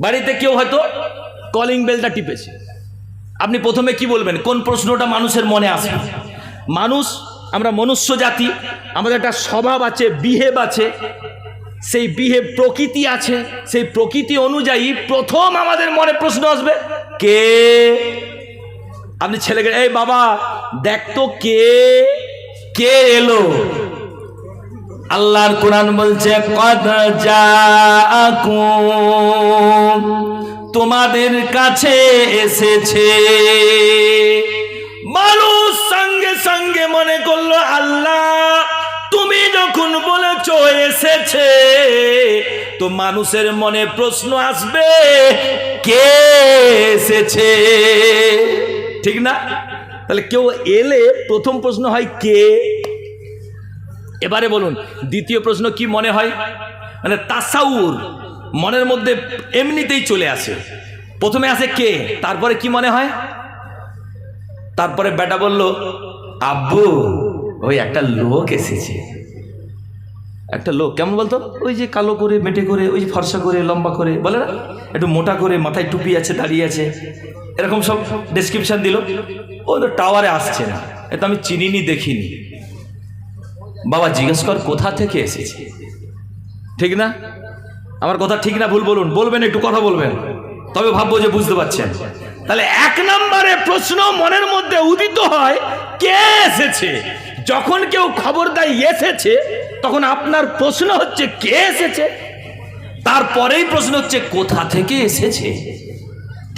বাড়িতে কেউ হয়তো কলিং বেলটা টিপেছে, আপনি প্রথমে কি বলবেন? কোন প্রশ্নটা মানুষের মনে আসে? মানুষ, আমরা মনুষ্য জাতি, আমাদের একটা স্বভাব আছে, বিহেভ আছে, সেই বিহেভ প্রকৃতি আছে, সেই প্রকৃতি অনুযায়ী প্রথম আমাদের মনে প্রশ্ন আসবে কে। আপনি ছেলেকে, এই বাবা দেখ তো কে এলো। আল্লাহর কোরআন বলছে কদ জাআকুম, তোমাদের কাছে এসেছে। মানুষ সঙ্গে সঙ্গে মনে করলো আল্লাহ তুমি যখন বলেছো এসেছে, তো মানুষের মনে প্রশ্ন আসবে কে এসেছে, ঠিক না? তাহলে কেউ এলে প্রথম প্রশ্ন হয় কে। এবারে বলুন দ্বিতীয় প্রশ্ন কি মনে হয়? মানে তাসাউর মনের মধ্যে এমনিতেই চলে আসে। প্রথমে আসে কে, তারপরে কি মনে হয়? তারপরে বেটা বলল আব্বু ওই একটা লোক এসেছে। একটা লোক কেমন বলতো? ওই যে কালো করে মেটে করে, ওই যে ফর্সা করে লম্বা করে, বলে না একটু মোটা করে, মাথায় টুপি আছে, দাঁড়িয়ে আছে, এরকম সব ডেসক্রিপশন দিল। ও তো টাওয়ারে আসছে না, এ তো আমি চিনিনি দেখিনি। বাবা জিজ্ঞেস কর কোথা থেকে এসেছে, ঠিক না? আমার কথা ঠিক না ভুল বলুন, বলবেন একটু কথা বলবেন, তবে ভাববো যে বুঝতে পারছেন। তাহলে এক নম্বরে প্রশ্ন মনের মধ্যে উদিত হয় কে এসেছে। যখন কেউ খবর দেয় এসেছে, তখন আপনার প্রশ্ন হচ্ছে কে এসেছে, তারপরেই প্রশ্ন হচ্ছে কোথা থেকে এসেছে,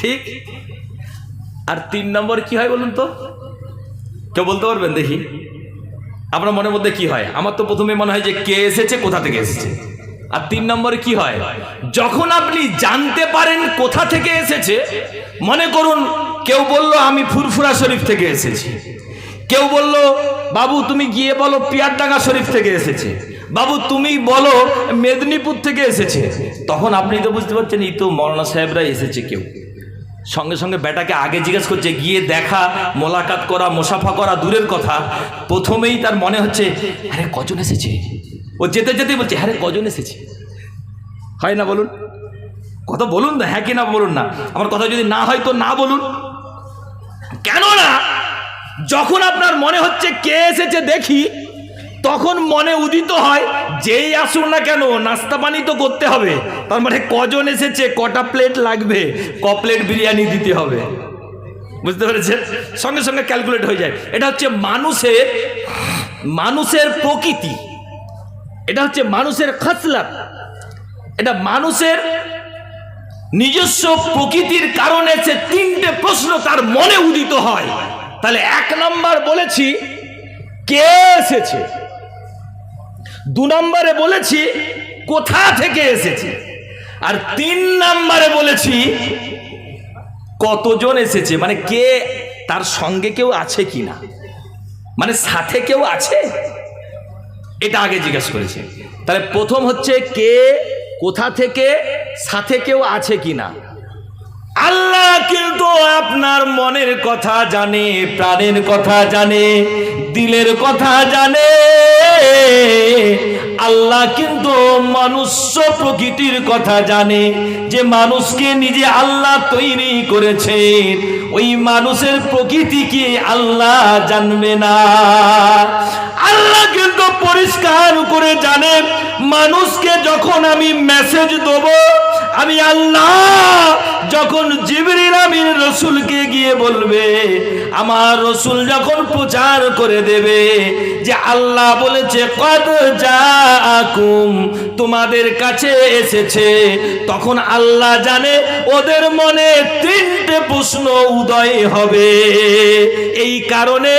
ঠিক? আর 3 নম্বর কি হয় বলুন তো? কেউ বলতে পারবেন দেখি? আপনার মনের মধ্যে কি হয়? আমার তো প্রথমে মনে হয় যে কে এসেছে, কোথা থেকে এসেছে। আর 3 নম্বরে কি হয়? যখন আপনি জানতে পারেন কোথা থেকে এসেছে, মনে করুন কেউ বলল আমি ফুরফুরা শরীফ থেকে এসেছি, কেউ বলল বাবু তুমি গিয়ে বলো পিয়ারডাঙ্গা শরীফ থেকে এসেছে, বাবু তুমি বলো মেদিনীপুর থেকে এসেছে, তখন আপনি তো বুঝতে পারছেন এই তো মৌলানা সাহেবরা এসেছে। কেউ সঙ্গে সঙ্গে বেটাকে আগে জিজ্ঞেস করছে, গিয়ে দেখা মোলাকাত করা মোসাফা করা দূরের কথা, প্রথমেই তার মনে হচ্ছে আরে কজন এসেছে। ও যেতে যেতেই বলছে হ্যাঁ রে কজন এসেছে। হয় না বলুন? কথা বলুন না, হ্যাঁ কি না বলুন না। আমার কথা যদি না হয় তো না বলুন। কেননা যখন আপনার মনে হচ্ছে কে এসেছে দেখি, তখন মনে উদিত হয় যেই আসুন না কেন নাস্তা পানি তো করতে হবে, তার মানে কজন এসেছে, কটা প্লেট লাগবে, ক প্লেট বিরিয়ানি দিতে হবে, বুঝতে পেরেছেন? সঙ্গে সঙ্গে ক্যালকুলেট হয়ে যায়। এটা হচ্ছে মানুষের প্রকৃতি, এটা হচ্ছে মানুষের খাসলাত, এটা মানুষের নিজস্ব প্রকৃতির কারণে সে 3টে প্রশ্ন তার মনে উদিত হয়। তাহলে 1 নম্বর বলেছি কে এসেছে, 2 নম্বরে বলেছি কোথা থেকে এসেছে, আর 3 নম্বরে বলেছি কতজন এসেছে, মানে কে, তার সঙ্গে কেউ আছে কিনা, মানে সাথে কেউ আছে, এটা আগে জিজ্ঞাসা করেছে। তাহলে প্রথম হচ্ছে কে, কোথা থেকে, সাথে কেউ আছে কিনা। আল্লাহ কিন্তু আপনার মনের কথা জানে, প্রাণের কথা জানে, দিলের কথা জানে। আল্লাহ কিন্তু মনুষ্য প্রকৃতির কথা জানে, যে মানুষকে নিজে আল্লাহ তৈরি করেছেন, ওই মানুষের প্রকৃতি কি আল্লাহ জানবে না? আল্লাহ কিন্তু পরিষ্কার করে জানে মানুষকে যখন আমি মেসেজ দেবো, আমি আল্লাহ যখন জিবরিল আমিন রসুলকে গিয়ে বলবে, আমার রসুল যখন প্রচার করে দেবে যে আল্লাহ বলেছে কদ জাআকুম, তোমাদের কাছে এসেছে, তখন আল্লাহ জানে ওদের মনে 3টে প্রশ্ন উদয় হবে। এই কারণে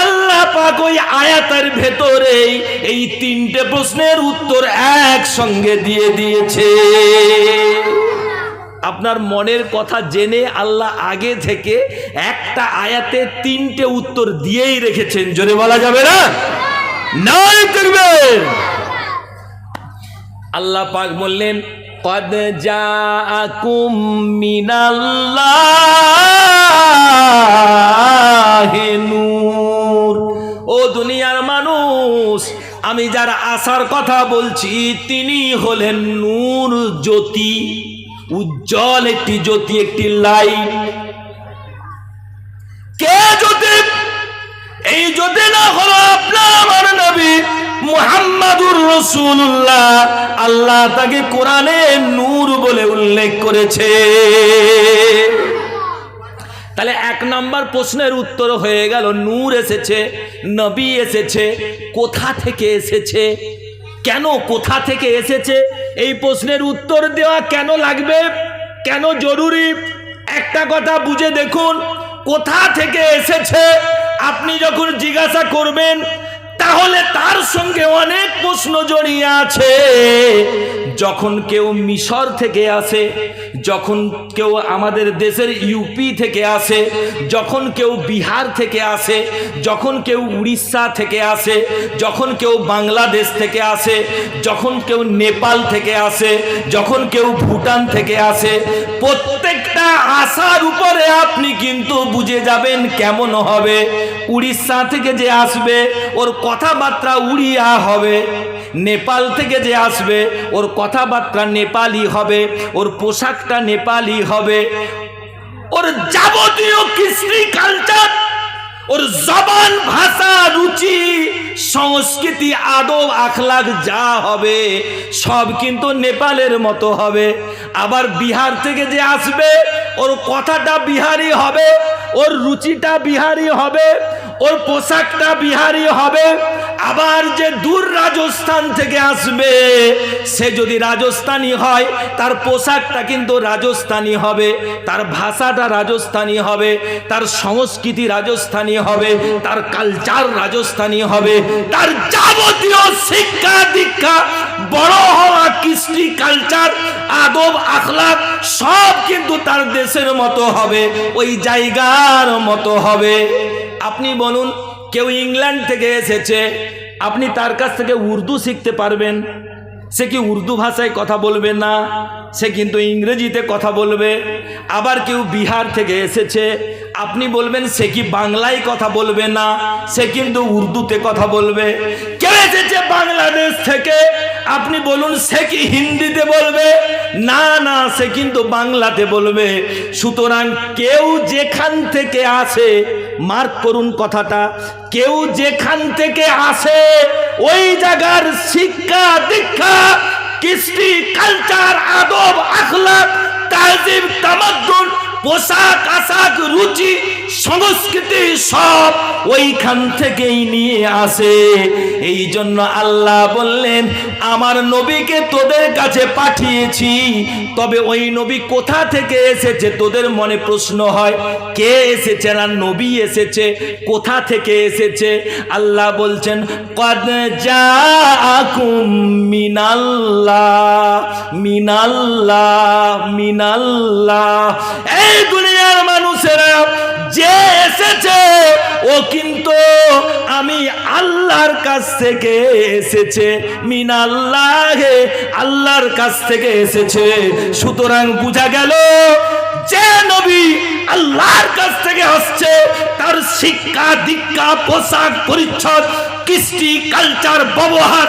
আল্লাহ পাক ওই আয়াতের ভেতরেই এই 3টে প্রশ্নের উত্তর একসঙ্গে দিয়ে দিয়েছে। আপনার মনের কথা জেনে আল্লাহ আগে থেকে একটা আয়াতে 3টে উত্তর দিয়েই রেখেছেন। জোরে বলা যাবে না? নাই করবে। আল্লাহ পাক বললেন কদ জাআকুম মিনাল্লাহি নূর। ও দুনিয়ার মানুষ, আমি যার আসার কথা বলছি তিনি হলেন নূর, জ্যোতি, উজ্জ্বল একটি জ্যোতি, একটি লাইট। কে জ্যোতি? এই জ্যোতি না হলো আপনার আমার নবী মুহাম্মাদুর রাসূলুল্লাহ। আল্লাহ তাকে কোরআনে নূর বলে উল্লেখ করেছে। তাহলে 1 নম্বর প্রশ্নের উত্তর হয়ে গেল, নূর এসেছে, নবী এসেছে। কোথা থেকে এসেছে, কেন কোথা থেকে এসেছে, এই প্রশ্নের উত্তর দেওয়া কেন লাগবে? কেন জরুরি একটা কথা বুঝে দেখুন, কোথা থেকে এসেছে আপনি যখন জিজ্ঞাসা করবেন তাহলে তার সঙ্গে অনেক প্রশ্ন জড়িয়ে আছে। যখন কেউ মিশর থেকে আসে, যখন কেউ আমাদের দেশের ইউপি থেকে আসে, যখন কেউ বিহার থেকে আসে, যখন কেউ উড়িষ্যা থেকে আসে, যখন কেউ বাংলাদেশ থেকে আসে, যখন কেউ নেপাল থেকে আসে, যখন কেউ ভুটান থেকে আসে, প্রত্যেকটা আসার উপরে আপনি কিন্তু বুঝে যাবেন কেমন হবে। উড়িষ্যা থেকে যে আসবে ওর কথাবার্তা উড়িয়া হবে, নেপাল থেকে যে আসবে ওর কথাবার্তা নেপালি হবে, ওর পোশাকটা নেপালি হবে, ওর যাবতীয় কৃষ্টি কালচার, ওর জবান, ভাষা, রুচি, সংস্কৃতি, আদব, আখলাক যা হবে সব কিন্তু নেপালের মতো হবে। আবার বিহার থেকে যে আসবে ওর কথাটা বিহারি হবে, ওর রুচিটা বিহারি হবে, ওর পোশাকটা বিহারি হবে। আবার যে দূর রাজস্থান থেকে আসবে সে যদি রাজস্থানী হয় তার পোশাকটা কিন্তু রাজস্থানী হবে, তার ভাষাটা রাজস্থানী হবে, তার সংস্কৃতি রাজস্থানী হবে, তার কালচার রাজস্থানী হবে, তার যাবতীয় শিক্ষা দীক্ষা, বড় হওয়া, কৃষ্টি কালচার, আদব আখলাক সব কিন্তু তার দেশের মতো হবে, ওই জায়গার মতো হবে। আপনি বলুন, কেউ ইংল্যান্ড থেকে এসেছে, আপনি তার কাছ থেকে উর্দু শিখতে পারবেন? সে কি উর্দু ভাষায় কথা বলবে না, সে কিন্তু ইংরেজিতে কথা বলবে। আবার কেউ বিহার থেকে এসেছে, আপনি বলবেন সে কি বাংলায় কথা বলবে না, সে কিন্তু উর্দুতে কথা বলবে। কেউ এসেছে বাংলাদেশ থেকে, আপনি বলুন সে কি হিন্দিতে বলবে? না না, সে কিন্তু বাংলাতে বলবে। সুতরাং কেউ যেখান থেকে আসে, মার্ক করুন কথাটা, কেউ যেখান থেকে আসে ওই জায়গার শিক্ষা দীক্ষা, কৃষ্টি কালচার, আদব আখলাক, তাহজিব তামাদ্দুন, পোশাক আশাক, রুচি, সংস্কৃতি সব ওইখান থেকেই নিয়ে আসে। এই জন্য আল্লাহ বললেন আমার নবীকে তোদের কাছে পাঠিয়েছি। তবে ওই নবী কোথা থেকে এসেছে তোদের মনে প্রশ্ন হয়, কে এসেছে না নবী এসেছে, কোথা থেকে এসেছে? আল্লাহ বলছেন কদ জাআকুম মিনাল্লাহ, মিনাল্লাহ, মিনাল্লাহ। এই দুনিয়ার মানুষেরা যে এসেছে ও কিন্তু আমি আল্লাহর কাছ থেকে এসেছে, মিনাল্লাহে, আল্লাহর কাছ থেকে এসেছে। সুতরাং বোঝা গেল যে নবী আল্লাহর কাছ থেকে আসছে তার শিক্ষা দীক্ষা, পোশাক পরিচ্ছদ, কৃষ্টি কালচার, ব্যবহার,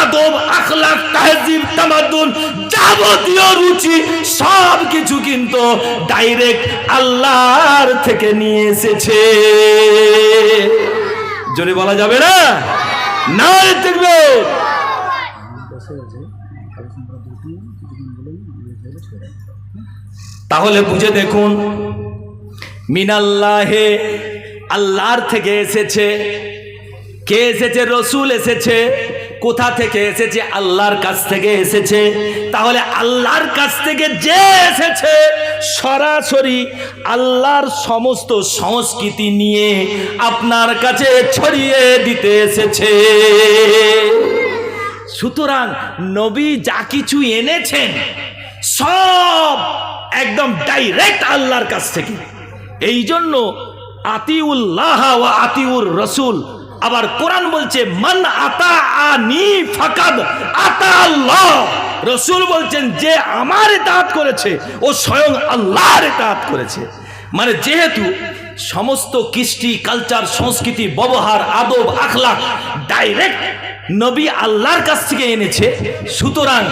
আদব আখলাক, তাহজিব তামাদ্দুন, যাবতীয় রুচি সব কিছু কিন্তু ডাইরেক্ট আল্লাহর থেকে নিয়ে এসেছে। জোরে বলা যাবে না? না দেখবে তাহলে বুঝে দেখুন, মিনাল্লাহে, আল্লাহর থেকে এসেছে। কে এসেছে? রসুল এসেছে। কোথা থেকে এসেছে? আল্লাহর কাছ থেকে এসেছে। তাহলে আল্লাহর কাছ থেকে যে এসেছে সরাসরি আল্লাহর সমস্ত সংস্কৃতি নিয়ে আপনার কাছে ছড়িয়ে দিতে এসেছে। সুতরাং নবী যা কিছু এনেছেন সব একদম ডাইরেক্ট আল্লাহর কাছ থেকে। এই জন্য আতিউল্লাহ ওয়া আতিউর রসুল। আবার কোরআন বলছে মান আতাআনি ফাকাদ আতা আল্লাহ। রসুল বলছেন যে আমার ইতাআত করেছে ও স্বয়ং আল্লাহর ইতাআত করেছে। মানে যেহেতু সমস্ত কৃষ্টি কালচার, সংস্কৃতি, ব্যবহার, আদব আখলাক ডাইরেক্ট নবী আল্লাহর কাছ থেকে এনেছে, সুতরাং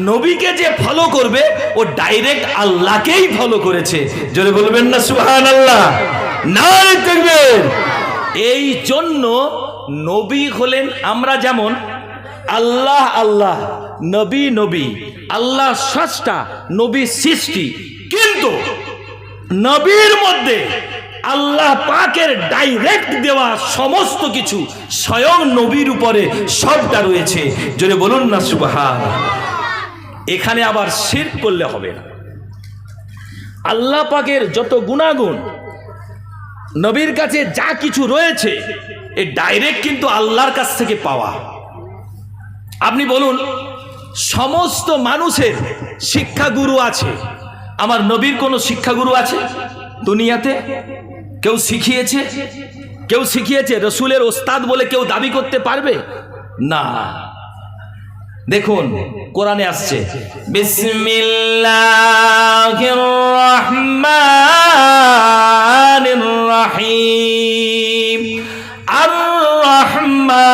নবীকে যে ফলো করবে ও ডাইরেক্ট আল্লাহকেই ফলো করেছে। জোরে বলবেন না সুবহানাল্লাহ? না দেখবেন। এই জন্য নবী হলেন, আমরা যেমন আল্লাহ আল্লাহ, নবী নবী, আল্লাহ স্রষ্টা, নবী সৃষ্টি, কিন্তু নবীর মধ্যে আল্লাহ পাকের ডাইরেক্ট দেওয়া সমস্ত কিছু স্বয়ং নবীর উপরে সবটা রয়েছে। জোরে বলুন না সুবহানাল্লাহ। এখানে আবার শিরক করলে হবে না। আল্লাহ পাকের যত গুণাগুণ, নবীর কাছে যা কিছু রয়েছে, এ ডাইরেক্ট কিন্তু আল্লাহর কাছ থেকে পাওয়া। আপনি বলুন, সমস্ত মানুষের শিক্ষাগুরু আছে, আমার নবীর কোনো শিক্ষাগুরু আছে দুনিয়াতে? কেউ শিখিয়েছে? কেউ শিখিয়েছে? রসুলের ওস্তাদ বলে কেউ দাবি করতে পারবে না। দেখুন কোরআনে আসছে, বিসমিল্লাহির রহমানির রহিম। আর রহমান,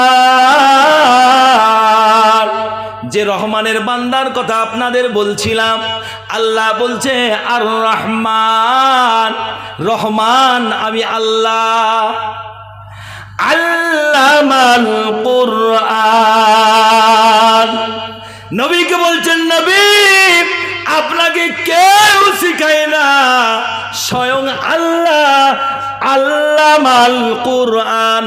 যে রহমানের বান্দার কথা আপনাদের বলছিলাম, আল্লাহ বলছে আর রহমান, রহমান আমি আল্লাহ। আল্লামাল কুরআন, নবীকে বলছেন নবী আপনাকে কেউ শিখায় না, স্বয়ং আল্লাহ আল্লামাল কুরআন,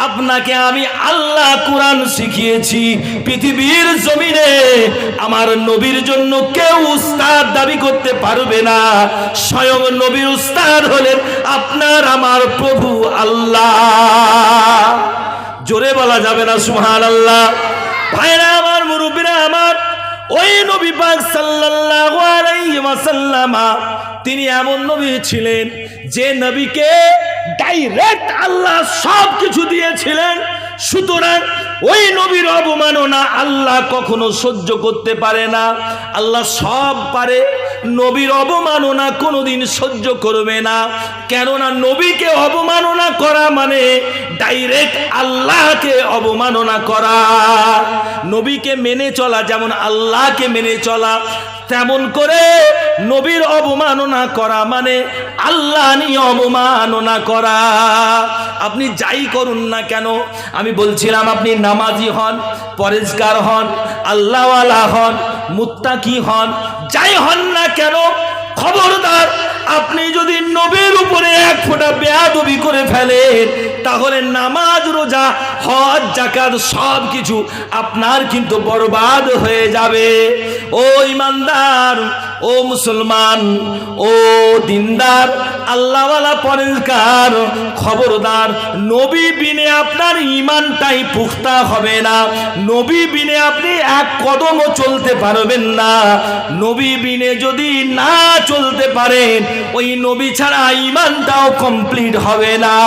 আপনাকে আমি আল্লাহ কুরআন শিখিয়েছি। পৃথিবীর জমিনে আমার নবীর জন্য কেউ উস্তাদ দাবি করতে পারবে না, স্বয়ং নবীর উস্তাদ হলেন আপনার আমার প্রভু আল্লাহ। জোরে বলা যাবে না সুবহানাল্লাহ? ভাইরা আমার, মুরব্বীরা আমার, ওই নবী পাক সাল্লাল্লাহু আলাইহি ওয়াসাল্লাম তিনি এমন নবী ছিলেন যে নবীকে ডাইরেক্ট আল্লাহ সব কিছু দিয়েছিলেন। সুতরাং ওই নবীর অবমাননা আল্লাহ কখনো সহ্য করতে পারে না। আল্লাহ সব পারে, নবীর অবমাননা কোনোদিন সহ্য করবে না। কেননা নবীকে অবমাননা করা মানে ডাইরেক্ট আল্লাহকে অবমাননা করা। নবীকে মেনে চলা যেমন আল্লাহকে মেনে চলা, তেমন করে নবীর অবমাননা করা মানে আল্লাহ নিয়ে অবমাননা করা। আপনি যাই করুন না কেন, আমি বলছিলাম আপনি নামাজি হন, পরেজগার হন, আল্লাহওয়ালা হন, মুত্তাকি হন, যাই হন না কেন, খবরদার আপনি যদি নবীর উপরে এক ফোঁটা বেয়াদবি করে ফেলেন, তাহলে নামাজ, রোজা, হজ, যাকাত সব কিছু আপনার কিন্তু বরবাদ হয়ে যাবে। ও ইমানদার, ও মুসলমান, ও দিনদার, আল্লাহওয়ালা, পরেজগার, খবরদার নবী বিনে আপনার ঈমানটাই পুখতা হবে না। নবী বিনে আপনি এক কদমও চলতে পারবেন না। নবী বিনে যদি না চলতে পারেন, ওই নবী ছাড়া ঈমানটাও কমপ্লিট হবে না।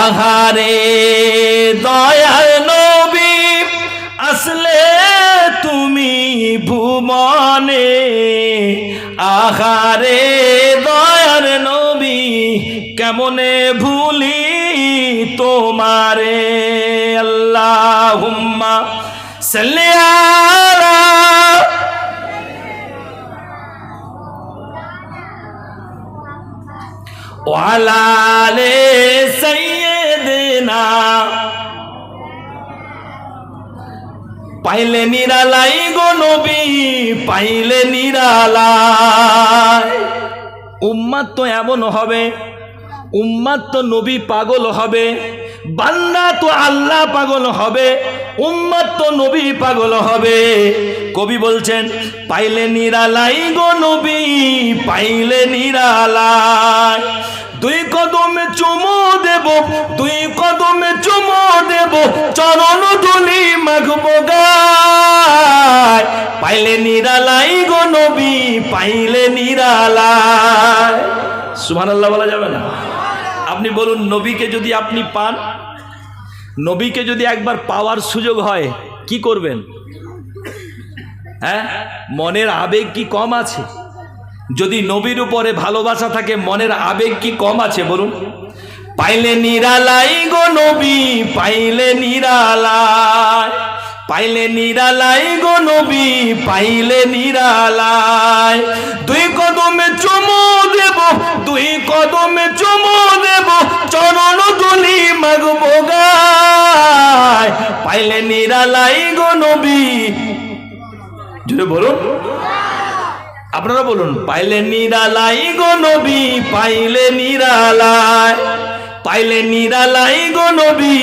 আহারে দয়াল নবী আসলে তুমি ভুবনে, আহারে দয়াল নবী কেমনে ভুলি তোমারে। আল্লাহুম্মা সাল্লি আলা ওয়ালা আলে সাইয়্যিদিনা। পাইলে নিরালাই গো নবী, পাইলে নিরালাই। উম্মাত তো এমন হবে, উম্মাত তো নবী পাগল হবে, বান্দা তো আল্লাহ পাগল হবে, উম্মাত তো নবী পাগল হবে। কবি বলছেন পাইলে নিরালাই গো নবী, পাইলে নিরালাই। দুই কদমে চুমু দেব, দুই কদমে চুমু দেব, চরণ ধুলি মাখবো গায়। পাইলে নিরালাই গো নবী, পাইলে নিরালাই। সুবহানাল্লাহ বলা যাবে না? আপনি বলুন, নবীকে যদি আপনি পান, নবীকে যদি একবার পাওয়ার সুযোগ হয়, কি করবেন? হ্যাঁ, মনের আবেগ কি কম আছে? যদি নবীর উপরে ভালোবাসা থাকে, মনের আবেগ কি কম আছে বলুন? পাইলে নিরালাই গো নবী, পাইলে নিরালাই। পাইলে নিরালাই গো নবী, পাইলে নিরালাই। দুই কদমে চুমু দেব, দুই কদমে চুমু দেব, চরণ ধুলি মাখবো গায়। পাইলে নিরালাই গো নবী, জোরে বলুন, আপনারা বলুন, পাইলে নিরালাই গো নবী, পাইলে নিরালাই। পাইলে নিরালাই গো নবী,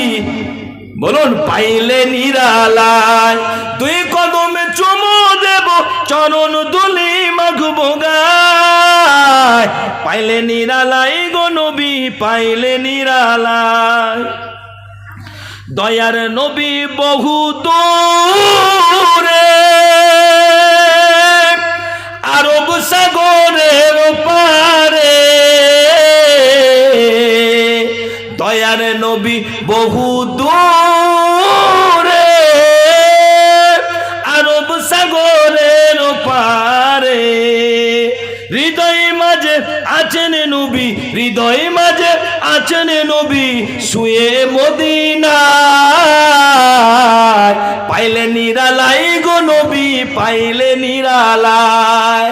বলুন পাইলে নিরালাই। দুই কদমে চুমু দেব, চরণ দুলি মাখবো গায়, পাইলে নিরালাই গো নবী, পাইলে নিরালাই। দয়ার নবী বহু দূরে, আরব সাগরের পারে, দয়ার নবী বহু দূরে, আরব সাগরের পারে। হৃদয় মাঝে আছেন নবী, হৃদয় মাঝে আছেন নবী, শুয়ে মদিনায়, পাইলে নিরালাই গো নবী, পাইলে নিরালাই,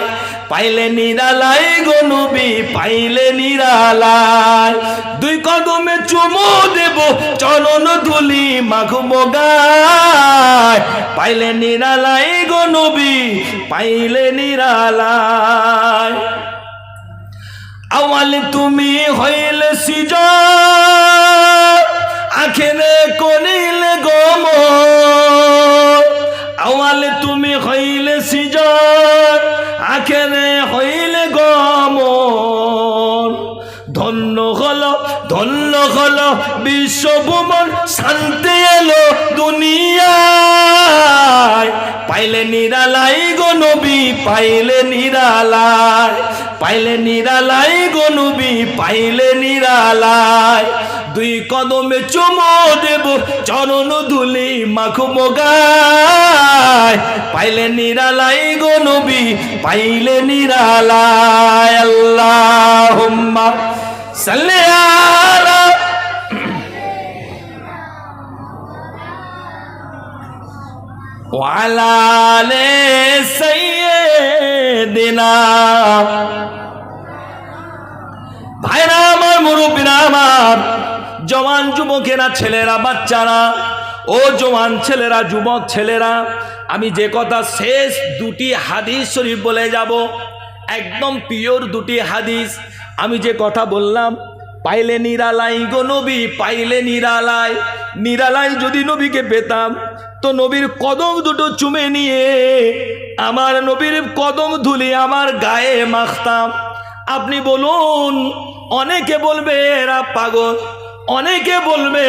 পাইলে নিরালাই গো নবী, পাইলে নিরালাই। দুই কদমে চুমু দেব, চরণ ধুলি মাখবো গায়, পাইলে নিরালাই গো নবী, পাইলে নিরালাই। আওয়াল তুমি হইলে সিজদ, আখেরে করিলে গমন, আওয়াল তুমি হইলে সিজদ, আখেরে হইলে গমন। ধন্য হলো, ধন্য হলো বিশ্বভুবন, শান্তি এলো দুনিয়ায়, পাইলে নিরালাই গো নবী, পাইলে নিরালাই, পাইলে নিরালাই গো নবী, পাইলে নিরালাই। দুই কদমে চুমো দেব, চরণ ধুলি মাখবো গায়, পাইলে নিরালাই গো নবী, পাইলে নিরালাই। আল্লাহুম্মা সাল্লি আলা ওয়া আলা আলি সাইয়্যিদিনা। ভাইরা আমার, মুরব্বীরা আমার, জওয়ান যুবকেরা, ছেলেরা, বাচ্চারা, ও জওয়ান ছেলেরা, যুবক ছেলেরা, আমি যে কথা শেষ দুটি হাদিস শরীফ বলে যাব, একদম পিওর দুটি হাদিস। আমি যে কথা বললাম, পাইলে নিরালাই গো নবী, পাইলে নিরালাই। নিরালাই যদি নবীকে পেতাম তো নবীর কদম দুটো চুমে নিয়ে আমার নবীর কদম ধুলি আমার গায়ে মাখতাম। আপনি বলুন, অনেকে বলবে এরা পাগল, অনেকে বলবে